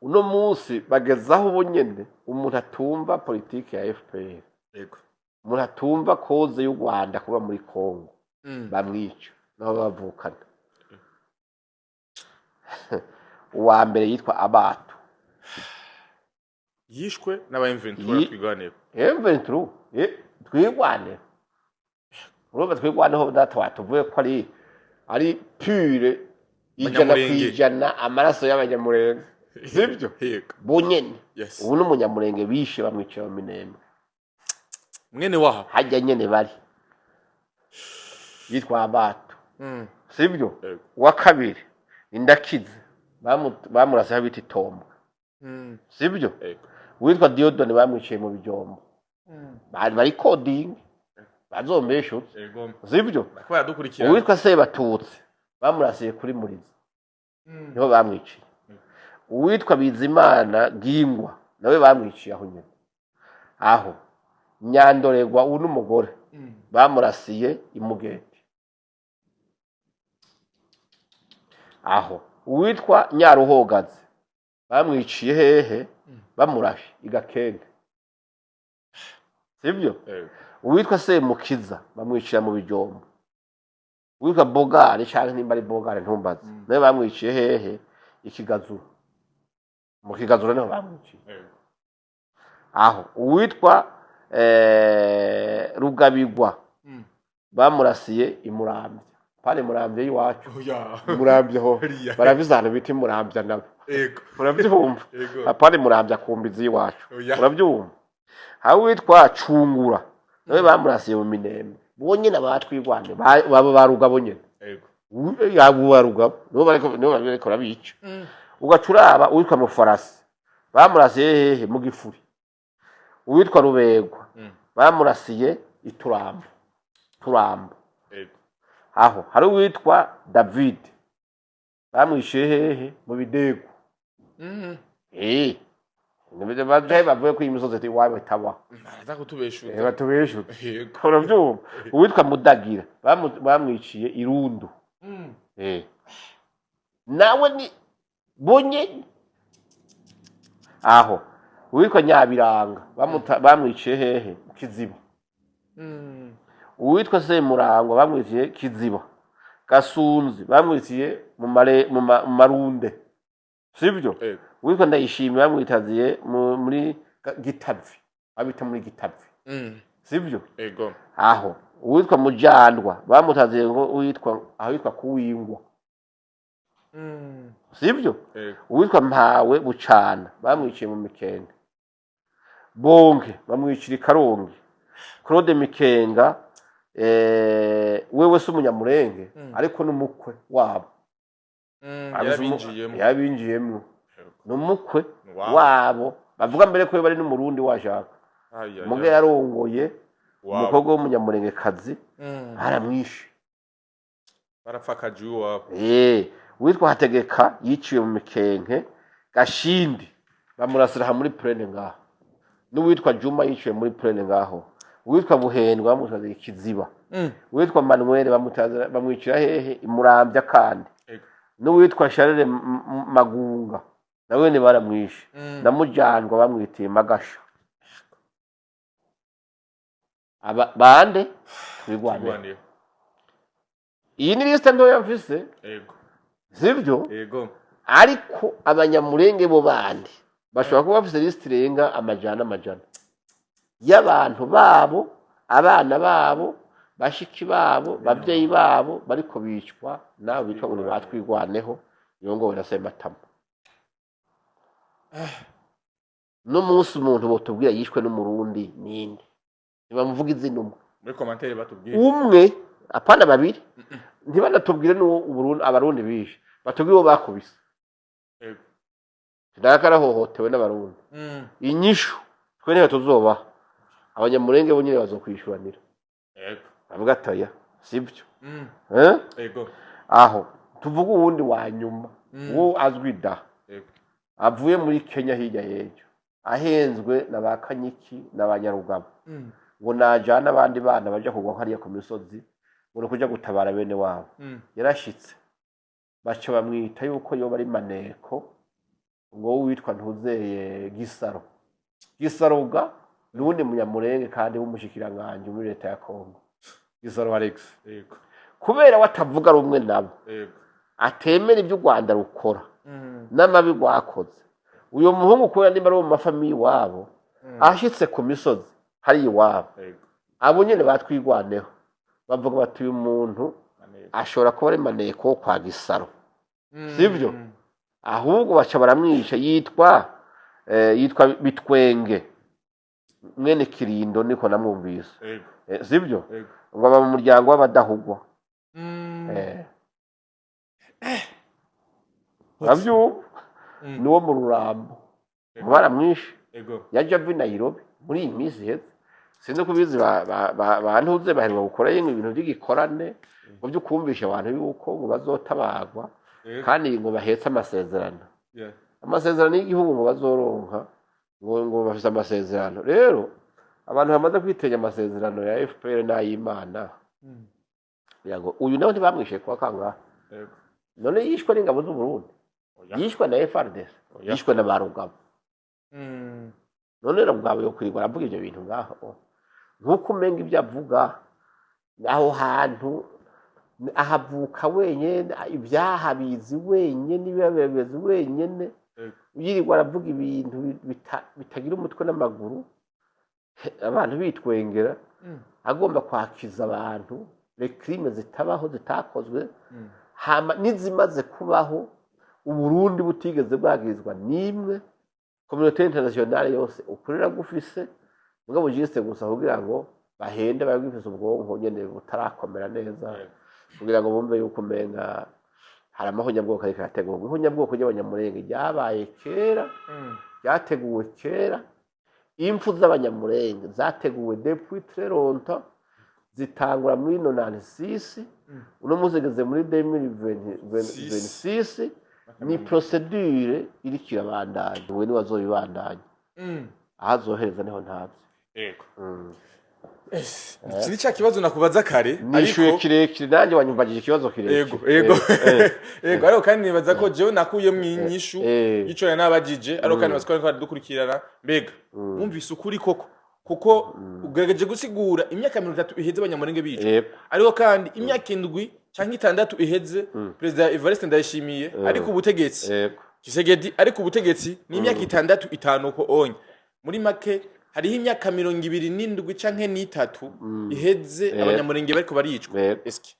uno munsi bagezaho bonyene umuntu atumva politike ya FPR yego umuntu atumva koze y'u Rwanda kuba muri Kongo bamwica nabo bavukana uwa mbere yitwa Abato yishwe n'aba M23 twiganira M23 twigwane urumva twigwaneho data watuvuye ko ari pure ijana kwijana amaraso y'abanyamurenge sibyo bunyene ubu n'umunyamurenge bishe bamwica mu Minembwe mwene waha hajya nyene bari yitwa Abato sibyo wa kabiri indakize bamurasa biti Tombo sibyo witwa Diodone bamwiciye mu bijombo bari coding bazombesho sibyo witwa Sebatutse bamurasiye kuri Murizi niho bamwiciye uwitwa Bizimana Gingwa nawe bamwiciye aho nyene aho Nyandoregwa n'umugore bamurasiye imugeti aho uwitwa Nyaruhogaze bamwiciye hehe bamurashe igakende sibyo uwitwa Semukiza bamwiciye mu bijombo uwitwa Bogare cyane nimba ari Bogare ntumbaze nawe bamwiciye hehe ikigazuru mu kigazuru naho bamwiciye aho uwitwa Rugabigwa bamurasiye imurambye pale murambye yiwacu murambye ho baravizana biti murambye nabo urabyumva apane murambye akumbizi yiwacu urabyumva hawe witwa Cungura nawe bamurasiye mu Minembwe bonyene abatwigwane baba barugabo nyene yego barugabo nibo bariko rabica ugacuraba uwitwa Mufarasi bamurasiye hehe mu Gifuri uwitwa Rubegwa bamurasiye Ituramba aho hari uwitwa David bamwishe hehe mu Bidego nimeze bavuye ku imisozi ati wawe taba batubeshuza batubeshuza urabyumva uwitwa Mudagira bamwiciye Irundu nawe ni bonye aho uwitwa Nyabiranga bamwiciye hehe Kiziba uwitwa Semurangwa bamwiciye Kiziba Gasunzi bamwiciye mu Marunde sibyo uwitwa Ndayishimiye bamwitaziye muri Gitavi abita muri Gitavi sibyo aho uwitwa Mujandwa bamutaziye ngo uwitwa Kuwingwa sibyo uwitwa Mpawe Bucana bamwiciye mu Mikenge Bonke bamwicira Karongi Claude Mikenga wewe se umunyamurenge ariko n'umukwe wabo yabinjiyemo n'umukwe wabo bavuga mbere ko bari n'umurundi washaka muge yarongoye umukobwa w'umunyamurenge kazi baramwishe barapfakaje wabo witwa Hategeka yiciye mu Mikenke Gashindi bamurasira muri Plene ngaho n'uwitwa Juma yiciye muri Plene ngaho uwitwa Buhendwa bamutaza Kiziba uwitwa Manuel bamwicira hehe imurambya kandi n'uwitwa Charles Magunga nawe ni baramwishe namujandwa bamwitiye Magasha bande twigwane iyi ni liste ntoya mfise sibyo ariko abanyamurenge bo bandi bashobora kuba bafise liste renga amajana y'abantu babo abana babo bashiki babo bavyeyi babo bariko bicwa nawe bitwa ngo batwigwaneho yongo birasema tama no munsi umuntu botubwira yishwe n'umurundi ninde nibamuvuga izina muri commentaire batubwira umwe apana babiri ntibanatubwire no Burundi abarundi bishe batubwire bakubise ndakarahohotewe n'abarundi inyishu twe niyo tuzoba abanyamurenge bo nyine bazokwishuranira yego bavuga atoya sibyo yego aho tuvuga uwundi wa nyuma wo azwi da yego avuye muri Kenya hirya y'ejo ahenzwe na ba Kanyiki n'abanyarugabo ngo najana abandi bana baje kugwa hariya ku misozi ngo kuja gutabara bene wabo yarashitse baca bamwita yuko yoba ari maneko ngo witwa ntuzeye Gisaroga nundi munyamurenge kandi w'umushikiranganje muri leta ya Kongo Gisaro Alex yego kubera watavuga rumwe nabo yego atemera ibyo Rwanda rukora n'amabi rwakoze uyo muhungu kubera nimba ari mu mafamiye wabo ashitse ku misozi hari iwabo abo nyene batwigwaneho bavuga bati uyu muntu ashobora kuba ari maneko kwa Gisaro sivyo ahubwo baca baramwisha yitwa Bitwenge mwene Kirindo niko namwumvise sivyo ngo aba mu muryango w'abadahugwa Navyo niwo mu Rurambo baramwishe yaje avi Nairobi muri iyi minsi heze sinzi kubizi bantuze baheruka gukora ibintu by'igikorane ngo byo kumvisha abantu yuko ngo bazotabagwa kandi ngo bahetse amasezerano amasezerano y'igihugu ngo bazoronka ngo bafite amasezerano rero abantu bamaze kwitenya amasezerano ya FPR n'ay'Imana yago uyu nawe ntibamwishe kwa kangahe none yishwe n'ingabo z'u Burundi yishwe na FARDC yishwe na barugabo none rero bwabo yo kwirwa aravuga ibyo bintu ngaho nkuko umenga ibyo avuga aho hantu ahavuka wenyene ibyahabizi wenyene n'ibibabezi wenyene yirirwa aravuga ibintu bitagira umutwe n'amaguru abantu bitwengera agomba kwakiza abantu recrime zitabaho zitakozwe hama nizimaze kubaho uburundi butigeze bwagirizwa nimwe communauté internationale yose ukurira gufise mugabo jiste gusa kugira ngo bahende bagifise ubwonko nyene butarakomera neza kugira ngo bumve yuko menga hari amahonyabwoko ariko yategurwa ihonyabwoko ry'abanyamurenge ryabaye kera ryateguwe kera impfu z'abanyamurenge zateguwe depuis très longtemps zitangura muri 96 uno muzigeze muri 2026 ni procedure iri kirabandanya we ni wazoyibandanya ahazohereza niho ntabyo yego iki cya kibazo nakubaza kare nishuye kirekire nanjye wanyumvagije ikibazo kirekire yego yego ariko kandi nibaza ko jewe nakuye mu inyishu yico nabajije ariko kandi baziko ko dukurikirana mbega mwumvise ukuri koko kuko ugerageje gusigura imyaka 30 iheze abanyamurenge bica ariko kandi imyaka 7 cyangwa 6 iheze president Evariste Ndayishimiye ariko ubutegetsi Kisegedi ariko ubutegetsi ni imyaka 6 ko onye muri make hariho imyaka 27 canke n'itatu iheze abanyamurenge bariko baricwa eske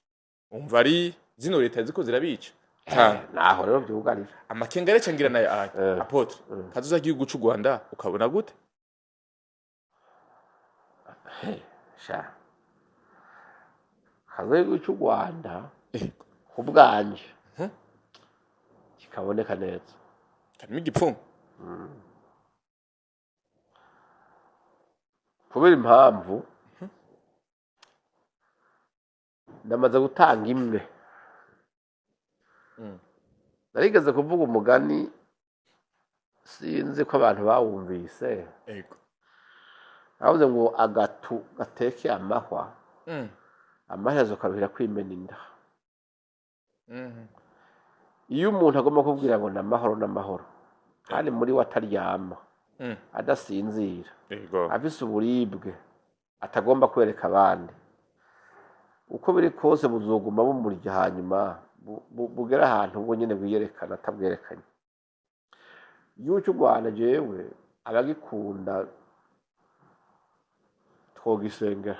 umva ari zino leta ziko zirabica naho rero byugarije amakenga arecangira nayo apotre kazoza gihugu cy'u Rwanda ukabona gute sha kazoza cy'u Rwanda kubwanje kikaboneka neza karimo igipfumu kubera impamvu ndamaze gutanga imwe narigeze kuvuga umugani sinzi ko abantu bawumvise yego avuze ngo agatu gateke amahwa amaherezo karuhira kwimena inda iyo umuntu agomba kubwira ngo n'amahoro kandi muri we ataryama adasinzira afise uburibwe atagomba kwereka abandi uko biri kose buzoguma bumurya hanyuma bugera ahantu ubwo nyine bwiyerekana atabwerekanye igihugu cy'u Rwanda jewe abagikunda twogisengera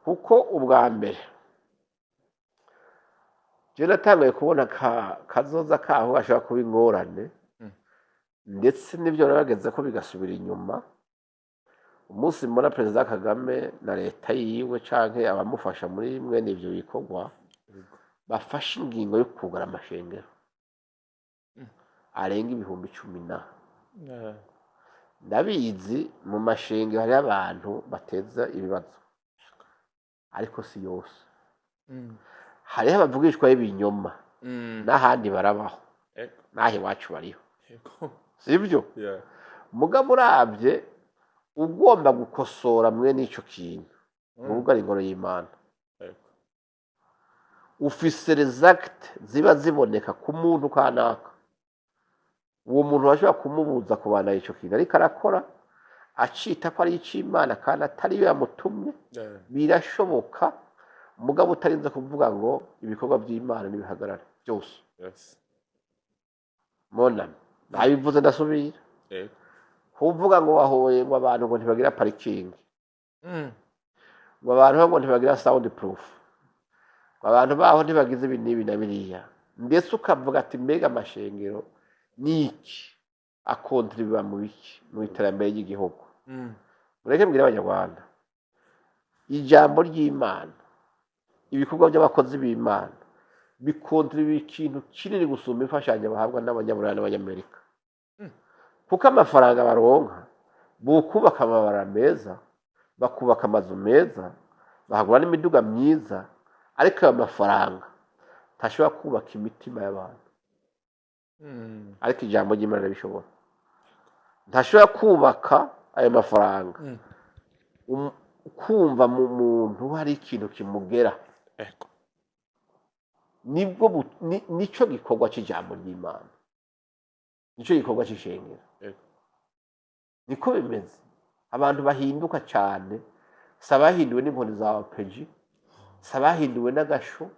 kuko ubwa mbere je natangaye kubona kazoza kaho gashobora kuba ingorane ndetse n'ibyo narageze ko bigasubira inyuma umunsi mbona Perezida Kagame na leta yiwe canke abamufasha muri mwene ivyo bikorwa bafashe ingingo yo kugara amashengero arenga 10,000. Ndabizi mu mashengero hari abantu bateza ibibazo ariko si yose. Hariho abavugishwa y'ibinyoma n'ahandi barabaho naho iwacu bariho, sibyo? Mugabo uravye ugomba gukosora mwene ico kintu n'ubwo ari ingoro y'Imana, ufise result ziba ziboneka ku muntu kanaka, uwo muntu bashobora kumubuza kubana ico kintu ariko arakora acita ko ari ic'Imana kandi atari yo yamutumye, birashoboka. Mugabo utarinze kuvuga ngo ibikorwa by'Imana nibihagarare byose. Mona nabivuze ndasubira, kuvuga ngo wahoye ngo abantu ngo ntibagira parking, ngo abantu ngo ntibagira sound proof, ngo abantu baho ntibagize ibintu na biriya, ndetse ukavuga ati mbega amashengero niki akontribuwa mu biki mu iterambere ry'igihugu. Mureke mbwira abanyarwanda, ijambo ry'Imana, ibikorwa by'abakozi b'Imana bikontribuwa ikintu kinini gusumba imfashanyo bahabwa n'abanyaburayi n'abanyamerika, kuko amafaranga baronka bukubaka amabara meza, bakubaka amazu meza, bahagura n'imiduga myiza, ariko ayo mafaranga ntashobora kubaka imitima y'abantu. Ariko ijambo ry'Imana ribishobora. Ntashobora kubaka ayo mafaranga kumva mu muntu hari ikintu kimugera. Nibwo nico gikorwa cy'ijambo ry'Imana, nico gikorwa cy'ishengero. Niko bimeze. Abantu bahinduka cyane, sabahinduwe n'inkoni za peji, sabahinduwe n'agasho,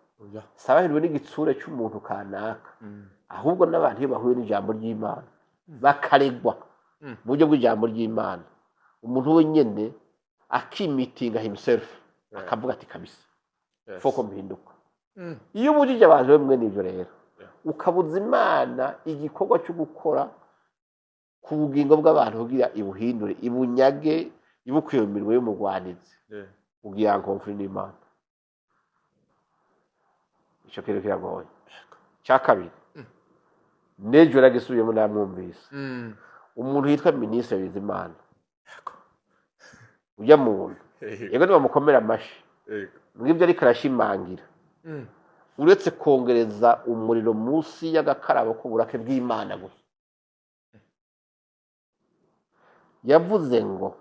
sabahinduwe n'igitsure cy'umuntu kanaka, ahubwo n'abantu iyo bahuye n'ijambo ry'Imana bakaregwa mu buryo bw'ijambo ry'Imana, umuntu wenyene akimitinga himself akavuga ati kabisa foko mpinduka. Iyo ubujije abantu bamwe n'ivyo rero ukabuza Imana igikorwa cyo gukora ku bugingo bw'abantu kugira ibuhindure, ibunyage, ibukuye mu mirimo y'umugwanizi, ugira konfli n'Imana. Ico kintu kiragoye. Cya kabiri, nejo ragisubiyemo namwumvise, umuntu yitwa Minisitiri Bizimana, ujya muntu yego nibamukomera amashi, mwibyo ariko arashimangira, uretse kongereza umuriro munsi y'agakarabo k'uburake bw'Imana gusa. Yavuze ngo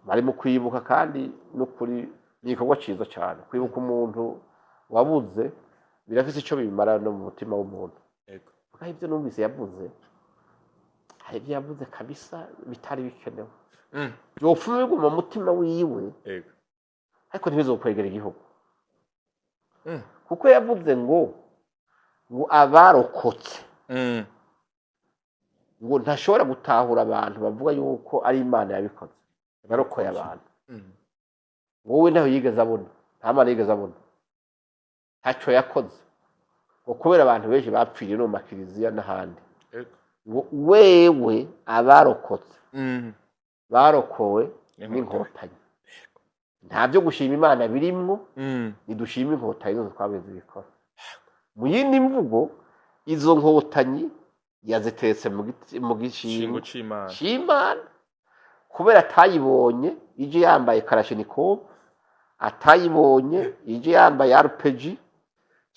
bari mu kwibuka, kandi no kuri igikorwa cyiza cyane kwibuka umuntu wabuze, birafise icyo bimara no mu mutima w'umuntu. Kandi ibyo numvise yavuze, hari ibyo yavuze kabisa bitari bikenewe, byofuma biguma mu mutima wiwe, ariko ntibizokwegera igihugu. Kuko yavuze ngo abarokotse, ngo ntashobora gutahura abantu bavuga yuko ari Imana yabikoze, barokoye abantu. Wowe ntaho yigeze abona, nta Mana yigeze abona, ntacyo yakoze, ngo kubera abantu benshi bapfiriye no mu makiriziya n'ahandi. Ngo wewe abarokotse barokowe n'inkotanyi, nta byo gushima Imana birimwo, nidushima inkotanyi zo twabeze bikora. Mu yindi mvugo, izo nkotanyi yaziteretse mu gishingo c'Imana, kubera atayibonye ije yambaye Kalashnikov, atayibonye ije yambaye RPG,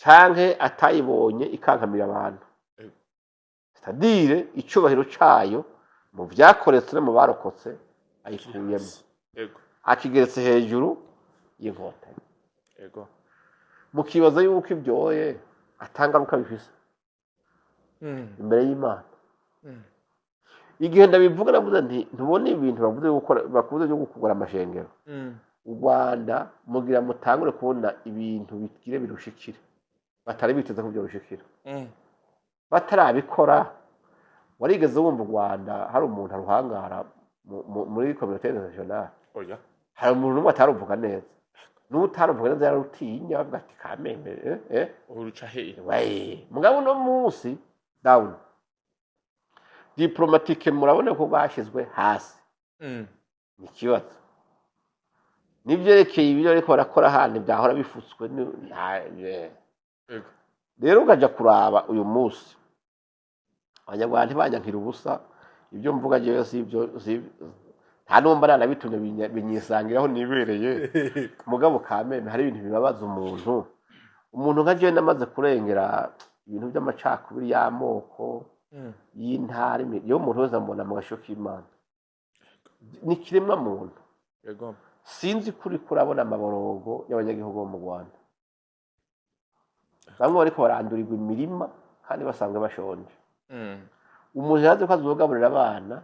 canke atayibonye ikankamira abantu. C'est-à-dire icubahiro cayo mu vyakoretse no mu barokotse ayikuyemo, akigeretse hejuru y'inkotanyi. Mukibaza yuko ibyoye atangaruka bifise imbere y'Imana. Igihe ndabivuga navuze nti ntubone ibintu bavuze byo gukugura amashengero, u Rwanda mugira mutangure kubona ibintu bikire birushikire, batari biteze ko byo rushikira, batarabikora. Warigeze wumva u Rwanda hari umuntu aruhangara muri communauté internationale? Hari umuntu n'umwe ataruvuga neza, n'utaruvuga neza yarutinya, avuga ati kameme uruca hehe. Mugabo no munsi down diplomatique murabona ko bashizwe hasi. Ni kibazo nivyerekeye ibyo ariko barakora handi byahora bifutswe rero ukaja kuraba uyu munsi abanyarwanda ntibanyankira ubusa ibyo mvuga jewe nta numva nanabitumye binyisangiraho nibereye mugabo kameme hari ibintu bibabaza umuntu nka jewe namaze kurengera ibintu by'amacakubiri y'amoko y'intara iyo umuntu wese amubona mu gasho k'Imana ni kiremwa muntu sinzi kuri kurabona amaborogo y'abanyagihugu bo mu Rwanda bamwe bariko barandurirwa imirima kandi basanzwe bashonje umuntu yaje ko azogaburira abana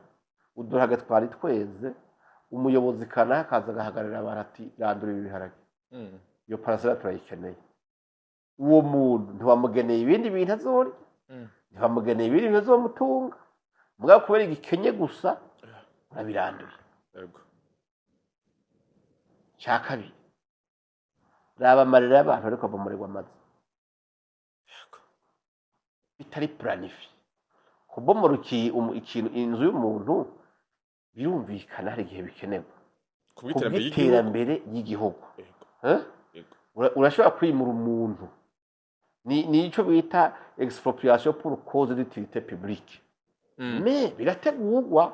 uduhaga twari tweze umuyobozi kana akaza agahagarara abantu ati randurira ibiharage iyo parasera turayikeneye uwo muntu ntiwamugeneye ibindi bintu azori ntiwamugeneye ibindi bintu azomutunga mugabo kubera igikenye gusa urabiranduye cya kabiri raba amarira y'abantu ariko abomorerwa amazi bitari planifi kubomora ikintu inzu y'umuntu birumvikana hari igihe bikenewe kubw'iterambere ry'igihugu urashobora kwimura umuntu ni icyo bita expropriation pour cause d'utilité publique me birategurwa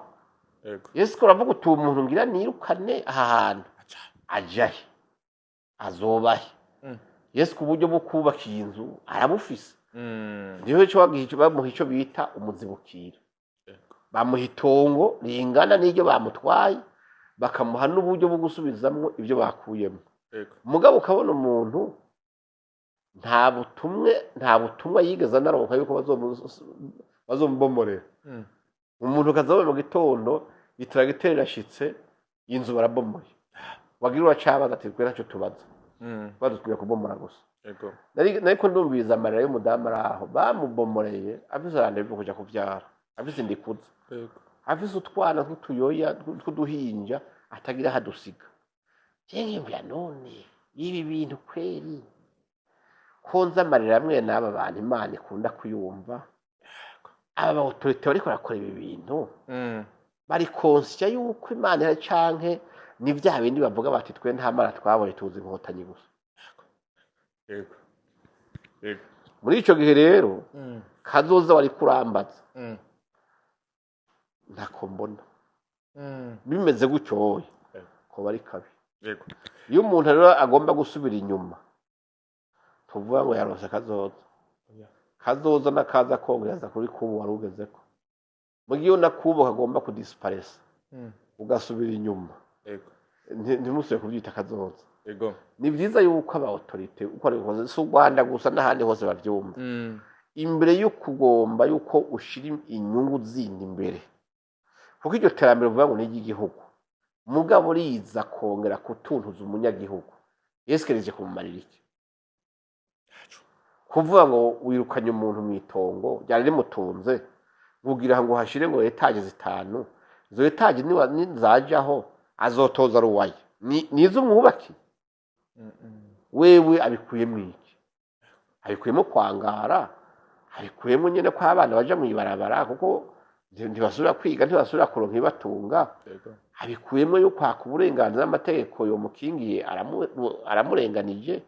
yesu ko uravuga uti umuntu ngira nirukane aha hantu ajahe azobahe yesu ku buryo bwo kubaka iyi nzu arabufise niho cyo bamuha icyo bita umuzibukira bamuha itongo ringana n'iryo bamutwaye bakamuha n'uburyo bwo gusubizamwo ibyo bakuyemo mugabo ukabona umuntu nta butumwa yigeze anaronka yuko bazomubomorera umuntu ukazabona mu gitondo itragiteri irashitse inzu barabomoye wagira uracabaza ati twe ntacyo tubaza badutumye kubomora gusa nariko ndumviriza amarira y'umudamu ari aho bamubomoreye afise ahantu yo kuja kuvyara afise indikuza afise utwana tw'utuyoya tw'uduhinja atagira hadusiga nkiyumvira none ibi bintu kweri konza amarira amwe n'aba bantu Imana ikunda kuyumva aba autorité bariko barakora ibi bintu bari konsya yuko Imana iri canke ni vya bindi bavuga bati twe nta mara twabonye tuzi inkotanyi gusa muri ico gihe rero kazoza wari kurambaza ntako mbona bimeze gutyoye ko bari kabi iyo umuntu rero agomba gusubira inyuma tuvuga ngo yarose kazoza nakaza kongereza kuri kubu wari ugezeko mu gihe nakubo kagomba kudisparesa ugasubira inyuma ntimusubire kubyita kazoza ni byiza yuko aba autorité uko ari koze si Rwanda gusa n'ahandi hose bavyumva imbere yo kugomba yuko ushira inyungu zindi imbere kuko iryo terambere uvuga ngo ni igihugu mugabo riza kongera kutuntuza umunyagihugu yeskereje kumumarira iki kuvuga ngo wirukanye umuntu mu itongo ryari rimutunze kugira ngo hashire ngo etaje zitanu izo etaje nizajaho azotoza ruwaye nizo umwubaki wewe abikuyemo iki abikuyemo kwangara abikuyemo nyene ko abana baja mu ibarabara kuko ntibasubira kwiga ntibasubira kuronka ibatunga abikuyemo yo kwaka uburenganzira n'amategeko yo mukingiye aramurenganije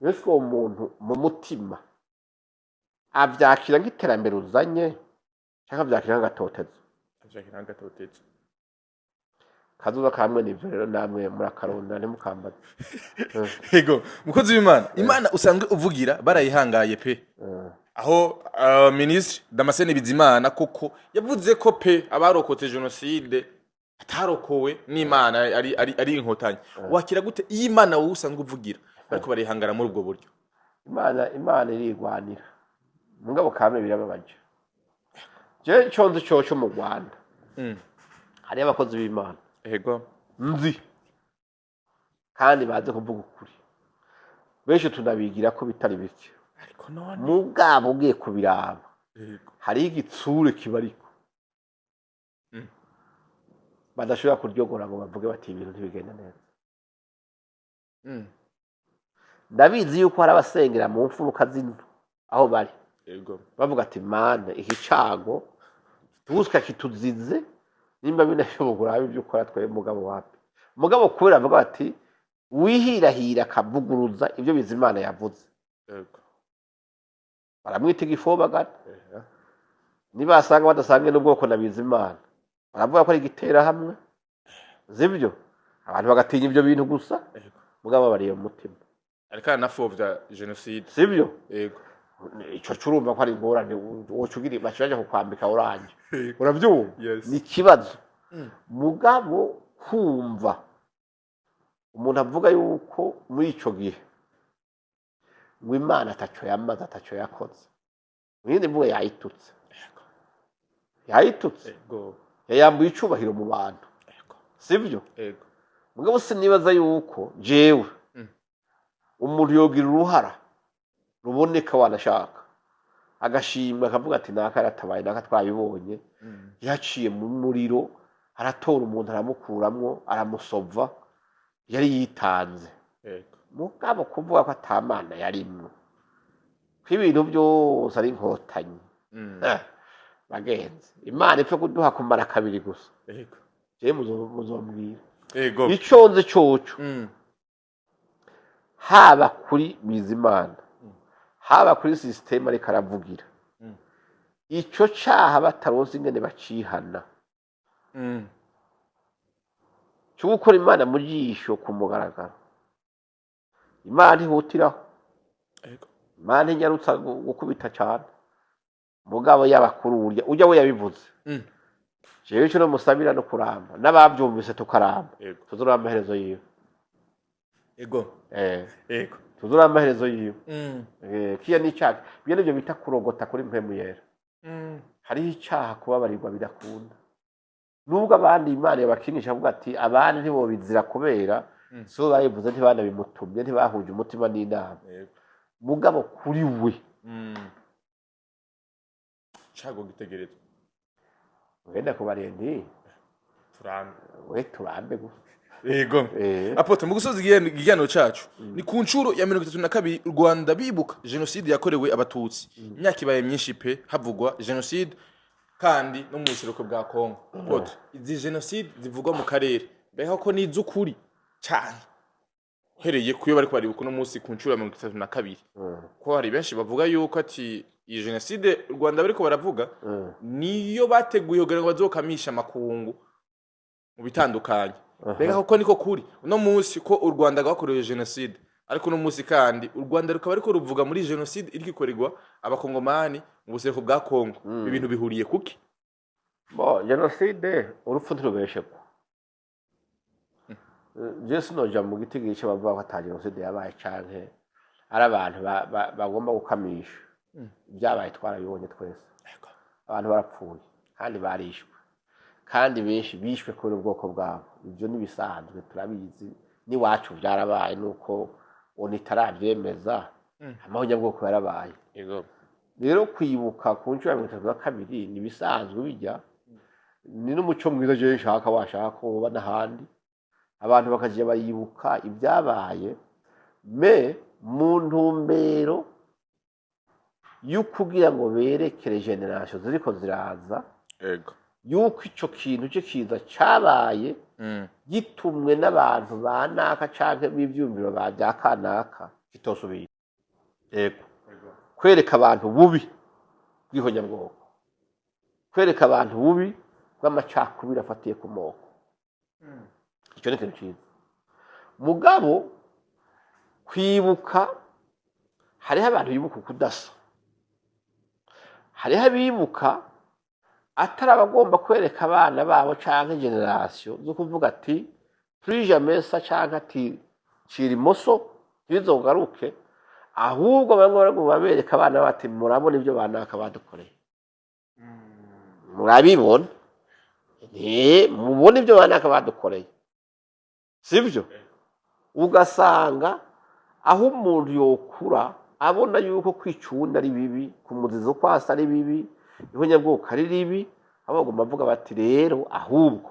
yesu uwo muntu mu mutima avyakira nk'iterambere uzanye cyangwa avyakira nk'agatotezo kazuba kamwe nivyo rero namwe murakaronda ntimukambaze yego mukozi w'Imana Imana usanzwe uvugira barayihangaye pe aho ministre Damascene Bizimana koko yavuze ko pe abarokotse genocide atarokowe n'Imana ari inkotanyi wakira gute iyi Imana wowe usanzwe uvugira ariko barihangara muri ubwo buryo Imana irigwanira mugabo kamwe birababaje je cyonze cyo mu Rwanda hari abakozi b'Imana nzi kandi baze kuvuga ukuri benshi tunabigira ko bitari bike ariko none mugabo ugiye kubiraba hari igitsure kibariko badashobora kuryogora ngo bavuge bati ibintu ntibigenda neza ndabizi yuko hari abasengera mu mfuruka z'inzu aho bari bavuga ati mana iki cago tubusika kituzize nimba binashobora ibyo ukora twaye mugabo kubera avuga bati wihirahira akavuguruza ibyo Bizimana yavuze baramwita igifobagana nibasanga badasangiye n'ubwoko na Bizimana baravuga ko ari igitera hamwe zibyo abantu bagatinya ibyo bintu gusa mugabo bariye mu mutima ariko anafovya genocide sibyo yego ico curumva ko ari ingorane wocugira bacaje kukwambika oranje uravyumva Yes. ni ikibazo mugabo kumva umuntu avuga yuko muri ico gihe ngo Imana ataco yamaze ataco yakoze mwindi mvuga yayitutse yego yayambuye icubahiro mu bantu sibyo yego mugabo sinibaza yuko jewe umuntu yogira uruhara ruboneka wanashaka agashimwa akavuga ati naka yaratabaye naka twabibonye yaciye mu muriro aratora umuntu aramukuramwo aramusova yari yitanze yego mugabo kuvuga ko atamana yarimwo ko ibintu byose ari inkotanyi bagenzi Imana ipfe kuduha kumara kabiri gusa yego je muzombwira yego ico nzi coco haba kuri Bizimana haba kuri system ariko aravugira ico caha bataronse ingene bacihana cyo gukora Imana mu jisho ku mugaragaro Imana ihutiraho yego Imana inyarutsa gukubita cyane mugabo y'abakuru ujya we yabivuze jewe ico no musabira no kuramba n'abavyumvise tukaramba yego tuzura amaherezo yiwe yego yego tuzura amaherezo yiwe kiya ni cyaha byo nivyo bita kurogota kuri mpemu yera hari icyaha kubabarirwa bidakunda nubwo abandi Imana yabakinisha avuga ati abandi ntibo bizira kubera so bayivuze ntibana bimutumye ntibahuje umutima n'inama mugabo kuri we cago gitegerezwa wenda kubarendi turambe we turambe gusa yego apote mu gusoza igihano cacu ni ku ncuro ya 32 u Rwanda bibuka genocide yakorewe abatutsi imyaka ibaye myinshi pe havugwa genocide kandi no mu buseruko bwa Kongo apote izi genocide zivugwa mu karere beho ko nizukuri cyane hereye kuyo bari kwaribuka no munsi ku ncuro ya 32 ko hari benshi bavuga yuko ati iyi genocide u Rwanda bariko baravuga niyo bateguye kugira ngo bazokamisha makungu mu bitandukanye bega ko niko kuri uno munsi ko u Rwanda rwakorewe genocide ariko uno munsi kandi u Rwanda rukaba ariko ruvuga muri genocide iri gikorerwa abakongomani mu buseruko bwa Kongo ibintu bihuriye kuki bo genocide urupfu ntirubesheko Jesu noja mu gitigi cyo bavuga ko ata genocide yabaye canke ari abantu bagomba gukamisha byabaye twarabibonye twese abantu barapfuye kandi barishwe kandi benshi bishwe kuri ubwoko bwabo ibyo nibisanzwe turabizi ni wacu byarabaye nuko onitaravyemeza amahonya bwoko yarabaye yego rero kwibuka ku ncuro ya 32 nibisanzwe bijya ni n'umuco mwiza je nshaka washaka kuba n'ahandi abantu bakaje bayibuka ibyabaye me mu ntumbero yukugira ngo berekere generation ziriko ziraza yego yuko ico kintu cyo kiza cabaye gitumwe n'abantu banaka canke b'ivyumviro bya kanaka kitosubira yego kwereka abantu bubi bw'ihonyabwoko kwereka abantu bubi bw'amacakubiri afatiye ku moko icyo ni ikintu cyiza mugabo kwibuka hariho abantu bibuka kudasa hariho abibuka atari abagomba kwereka abana babo canke generation zo kuvuga ati plus mesa canke ati cira imoso bizogaruke ahubwo bamwe babereka abana bati murabona ibyo banaka badukoreye murabibona mubona ibyo banaka badukoreye sibyo ugasanga aho umuntu yokura abona yuko kwicunda ari bibi kumuzizo kwasa ari bibi ihonyabwoko ari ribi abagomba bavuga bati rero ahubwo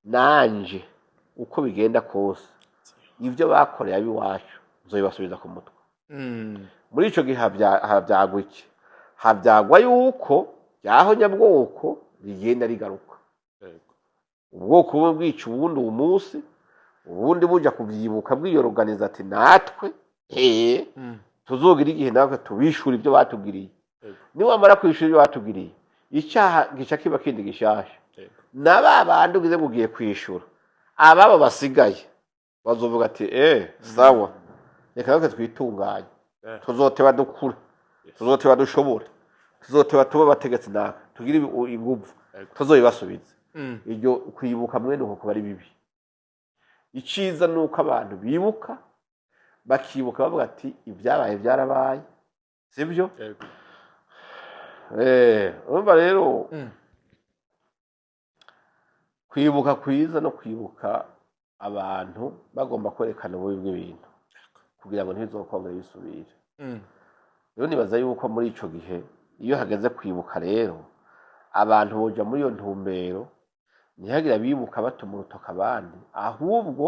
nanje uko bigenda kose ibyo bakoreye abiwacu nzobibasubiza ku mutwe muri ico gihe havyagwa iki havyagwa yuko yahonyabwoko rigenda rigaruka ubwoko bwo bwica ubundi uwo munsi ubundi buja kuvyibuka bwiyoroganiza ati natwe tuzogira igihe natwe tubishura ibyo batugiriye niwamara kwishura ibyo batugiriye icyaha gica kiba kindi gishasha na ba bandi ugize ngo ugiye kwishura ababo basigaye bazovuga ati sawa reka natwe twitunganye tuzoteba dukura tuzoteba dushobora tuzoteba tuba bategetsi natwe tugire inguvu tuzoyibasubiza iryo kwibuka mwene uko kuba ari bibi iciza ni uko abantu bibuka bakibuka bavuga ati ibyabaye byarabaye sibyo urumva rero kwibuka kwiza no kwibuka abantu bagomba kwerekana ububi bw'ibintu kugira ngo ntibizokongere bisubire rero nibaza yuko muri ico gihe iyo hageze kwibuka rero abantu boja muri iyo ntumbero ntihagira bibuka batuma urutoka abandi ahubwo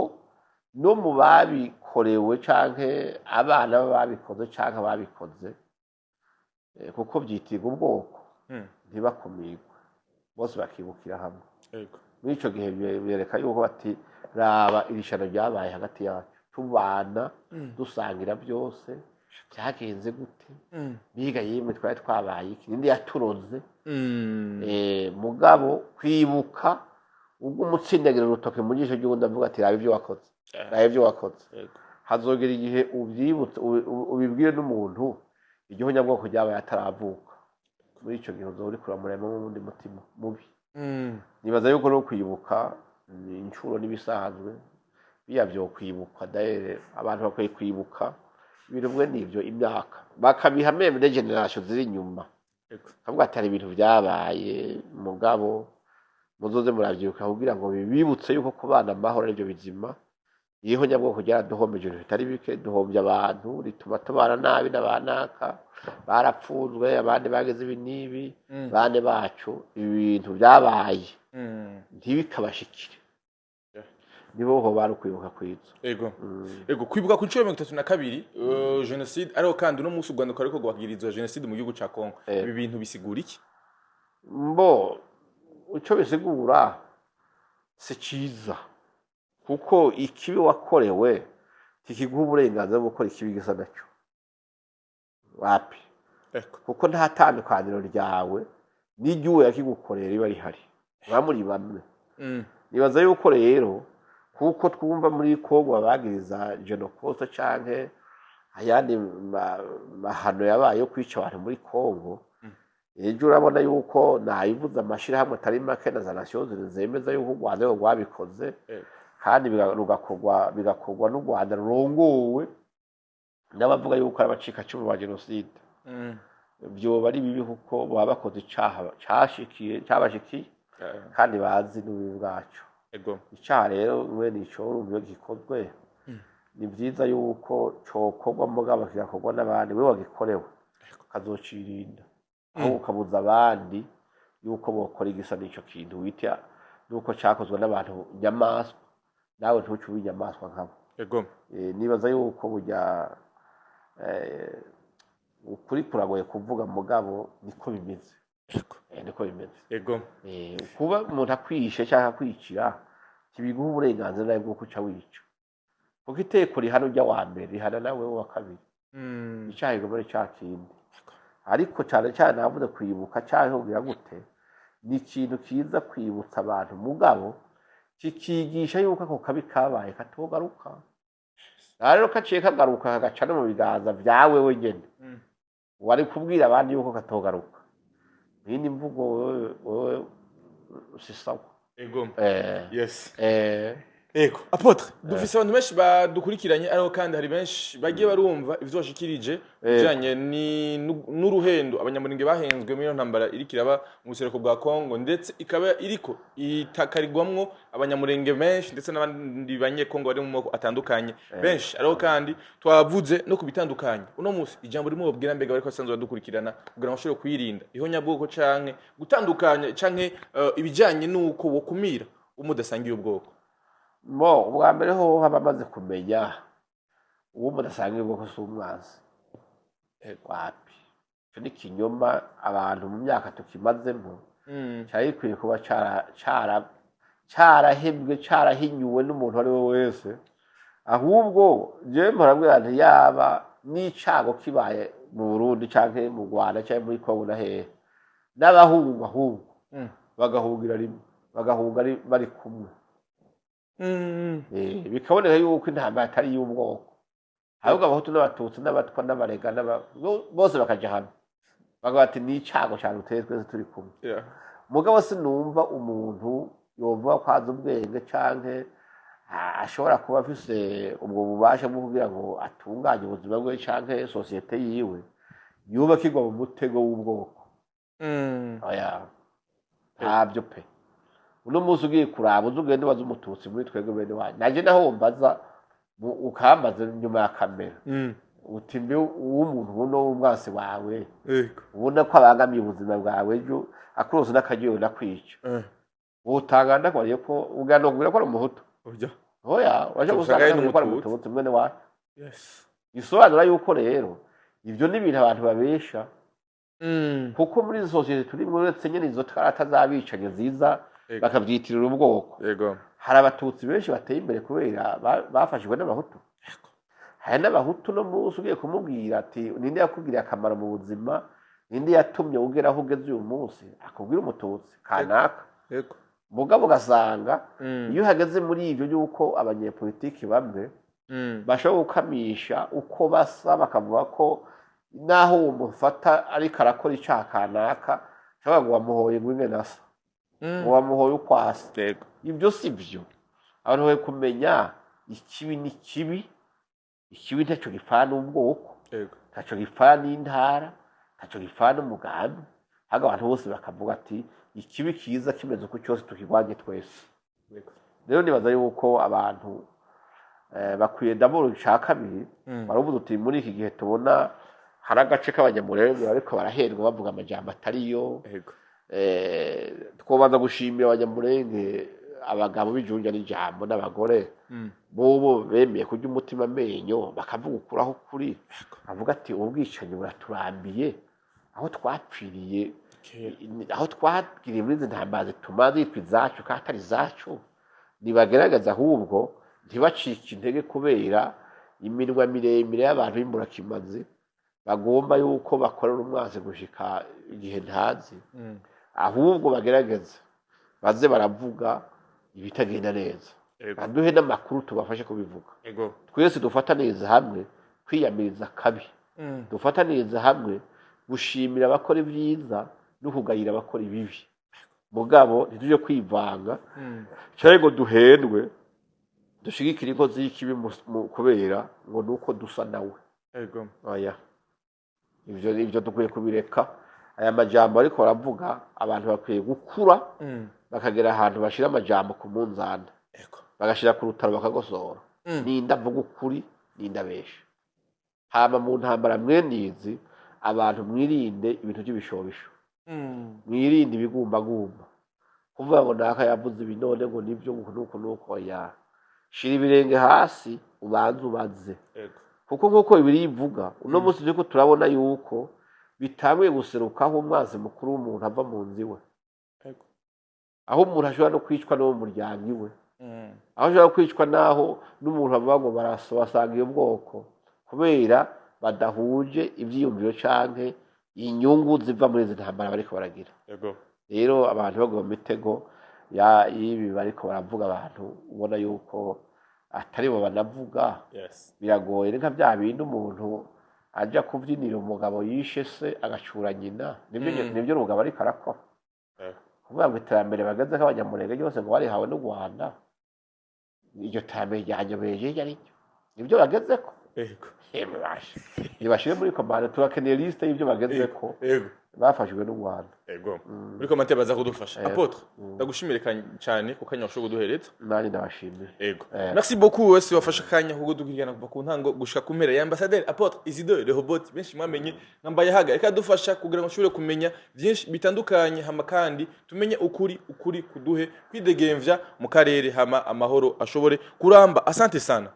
no mu babikorewe canke abana babikoze canke babikoze kuko byitirwa ubwoko ntibakumirwe bose bakibukira hamwe muri ico gihe bereka yuko bati raba irishano ryabaye hagati yacu tubana dusangira byose byagenze gute biga yimwe twari twabaye iki nindi yaturoze mugabo kwibuka ubwo umutsindagira urutoke mu gisho cy'undi avuga ati raba ibyo wakoze raba ibyo wakoze hazogera igihe ubyibutse ubibwire n'umuntu igiho nyabwoko ryabaye ataravuka muri ico gihe uzori kuramurema mu wundi mutima mubi nibaza yuko no kwibuka inshuro nibisanzwe biyavyo kwibukwa daere abantu bakwiye kwibuka ibintu bwe nivyo imyaka bakabiha meme de generation ziri inyuma kavuga ati ari ibintu byabaye mugabo muzoze muravyibuka kugira ngo bibibutse yuko kubana amahoro arivyo bizima yiho nyabwoko ryaraduhombeje bitari bike duhombye abantu rituma tubana nabi n'abanaka barapfunzwe abandi bageze ibinibi bane bacu ibintu byabaye ntibikabashikire nibo ho barukwibuka kwizo ego kwibuka ku 32 genocide ariho kandi no musi Rwanda ariko gwagirizwa genocide mu gihugu ca Kongo ibi bintu bisigura iki mbo uco bisigura se ciza kuko ikibi wakorewe kikiguha uburenganzira bwo gukora ikibi gisa nacyo wapi kuko nta tandukaniro ryawe n'igihugu yakigukorera riba rihari bamuri bamwe nibaza yuko rero kuko twumva muri Kongo babagiriza genocide canke ayandi mahano yabaye yo kwica abantu muri Kongo ejo urabona yuko nayivuza amashira hamwe atari make na za nations zemeza yuko Rwanda rwabikoze kandi bigakorwa n'u Rwanda rurongowe n'abavuga yuko ari abacika cy'u wa genocide byo bari bibi kuko baba bakoze icaha cyabashikiye kandi bazi n'ububi bwacu icyaha rero mwene ico urumva gikozwe ni byiza yuko cokorwa mugabo kigakorwa n'abandi we wagikorewe kazocirinda aho ukabuza abandi yuko bokora igisa n'ico kintu wita nuko cyakozwe n'abantu nyamaswa nawe ntucubi nyamaswa nkabo nibaza yuko burya ukuri kuragoye kuvuga mugabo niko bimeze niko bimeze kuba umuntu akwishe cyangwa kwicira kibiguha uburenganzira nawe bwo kuca wica kuko iteko rihana ujya wa mbere rihana nawe wa kabiri icyaha muri cya kindi ariko cyane cyane navuze kwibuka cyangwa kugira gute ni ikintu kiza kwibutsa abantu mugabo kikigisha yuko ako kabi kabaye katogaruka rero kaciye kagaruka kagaca no mu biganza byawe wenyene wari kubwira abandi yuko katogaruka nindi mvugo wowe usisawa yes ego apotre dufise abantu benshi badukurikiranye ariho kandi hari benshi bagiye barumva ivyo washikirije bijanye n'uruhendo abanyamuringe bahenzwe muri ntambara irikiraba mu busereko bwa Kongo ndetse ikaba iriko itakarigwamwo abanyamurenge benshi ndetse n'abandi banye Kongo bari mu moko atandukanye benshi ariho kandi twavuze no kubitandukanye uno musi ijambo rimwe bobwira mbega bariko basanzwe badukurikirana kugira ngo bashobore kwirinda iho nyabwoko canke gutandukanya canke ibijanye nuko wokumira umudasangiye ubwoko ubwa mbere ho bamaze kumenya uwo mudasangiye ubwoko si umwanzi wapi icyo ni ikinyoma abantu mu myaka tukimazemo cyari gikwiye kuba cyarahebwe cyarahinyuwe n'umuntu uwo ari we wese ahubwo njyewe murabwira nti yaba n'icago kibaye mu Burundi canke mu Rwanda canke muri Kongo na hehe n'abahungu ahubwo bagahungira rimwe bagahunga bari kumwe bikaboneka yuko intambara atari y'ubwoko ahubwo abahutu n'abatutsi n'abatwa n'abarega bose bakaja hamwe bagavuga ati n'icago cyane uteye twese turi kumwe mugabo sinumva umuntu yovuga ko azi ubwenge canke ashobora kuba afise ubwo bubasha bwo kugira ngo atunganye ubuzima bwe canke sosiyete yiwe yubakirwa mu mutego w'ubwoko oya ntabyo pe uno munsi ugiye kuraba uzugende waza umututsi muri twebwe bene wanyu naje naho mbaza ukambaza nyuma ya kamera uti mbe uw'umuntu buno w'umwasi wawe ubona ko abangamiye ubuzima bwawe ejo akuroza n'akagiye nakwica utanganda ko ariko uganda kubira ko ari umuhutu oya waje gusanga ko ari umututsi mwene wa isobanura yuko rero ibyo ni ibintu abantu babesha kuko muri izo sosiyete turi muri uretse nyine izo atazabicanye ziza bakabyitirira ubwoko hari abatutsi benshi bateye imbere kubera bafashijwe n'abahutu hari n'abahutu no munsi ugiye kumubwira ati ninde yakubwiriye akamaro mu buzima ninde yatumye ugera aho ugeze uyu munsi akubwira umututsi kanaka mugabo ugasanga iyo uhageze muri ibyo by'uko abanyepolitiki bamwe bashobora gukamisha uko basa bakavuga ko naho uwo mufata ariko arakora icyaha kanaka cyangwa ngo wamuhoye ngo ingene asa ngo wamuhoye uko asa ibyo si byo abantu bari kumenya ikibi ni kibi ikibi ntacyo gipfana n'ubwoko ntacyo gipfana n'intara ntacyo gipfana n'umugambi ahubwo abantu bose bakavuga ati ikibi kiza kimeze uko cyose tukirwanye twese rero nibaza yuko abantu bakwiye ndabona icya kabiri baravuze uti muri iki gihe tubona hari agace k'abanyamurenge ariko barahendwa bavuga amajambo atariyo twobanza gushimira abanyamurenge abagabo b'ijunja n'ijambo n'abagore bobo bemeye kurya umutima amenyo bakavuga ukuraho kuri bavuga ati ubwicanyi buraturambiye aho twapfiriye aho twagiriye muri izi ntambara zituma zitwa izacu kandi atari izacu ntibagaragaza ahubwo ntibacike intege kubera iminwa miremire y'abantu b'imburakimazi bagomba yuko bakorera umwanzi gushika igihe ntazi ahubwo bagerageza baze baravuga ibitagenda neza baduhe n'amakuru tubafashe kubivuga twese dufata neza hamwe kwiyamiriza kabi dufata neza hamwe gushimira abakora ibyiza no kugayira abakora ibibi mugabo ntituje kwivanga cyangwa ngo duhendwe dushigikira inkozi y'ikibi kubera ngo nuko dusa nawe oya ibyo dukwiye kubireka aya majambo ariko baravuga abantu bakwiye gukura bakagera ahantu bashira amajambo ku munzana bagashira ku rutaro bakagosora ninda mvuga ukuri ninda besha hama mu ntambara mwenizi abantu mwirinde ibintu by'ibishobisho mwirinde ibigumbagumba kuvuga ngo naka yavuze ibinone ngo nibyo nuko ya shira ibirenge hasi ubanze ubaze kuko nk'uko bibiri ivuga uno munsi turiko turabona yuko bitanguye guserukaho umwazi mukuru w'umuntu ava mu nzi we aho umuntu ashobora no kwicwa no mu muryango iwe aho ashobora kwicwa naho n'umuntu avuga ngo basanga iyo bwoko kubera badahuje ivyiyumviro canke inyungu ziva muri izi ntambara bariko baragira rero abantu bagwa mu mitego y'ibi bariko baravuga abantu ubona yuko atari bo banavuga biragoye nka bya bindi umuntu ajya kubyinira umugabo yishe se agacura nyina nibyo urugabo ariko arakora kuvuga ngo iterambere bageze k'abanyamurenge ryose ngo barihawe n'u Rwanda iryo terambere ryanyobeje aricyo nibyo bagezeko ntibashire muri komande turakeneye lisite y'ibyo bagezeko bafashijwe n'u Rwanda muri komante baza kudufasha apotre ndagushimire cyane ku kanya washoboye kuduhereza nani ndabashimire merci beaucoup wese wafashe kanya kuko dukirana kuva ku ntango gushika ku mpera ya ambassadeur apotre Isidore le robot benshi mwamenye nkambaye haga reka dufasha kugira ngo ushobore kumenya byinshi bitandukanye hama kandi tumenye ukuri kuduhe kwidegemvya mu karere hama amahoro ashobore kuramba asante sana